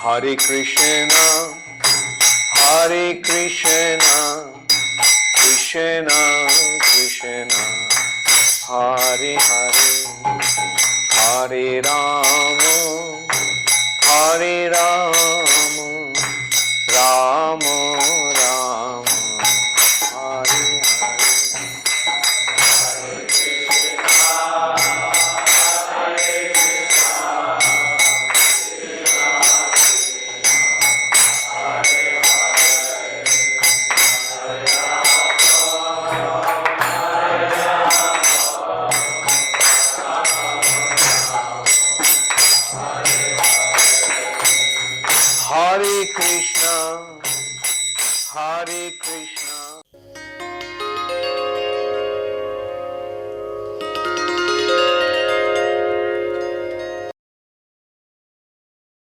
Hare Krishna, Hare Krishna, Krishna Krishna, Hare Hare, Hare Rama, Hare Rama, Rama Rama, Hare Hare. Hare Krishna, Hare Krishna.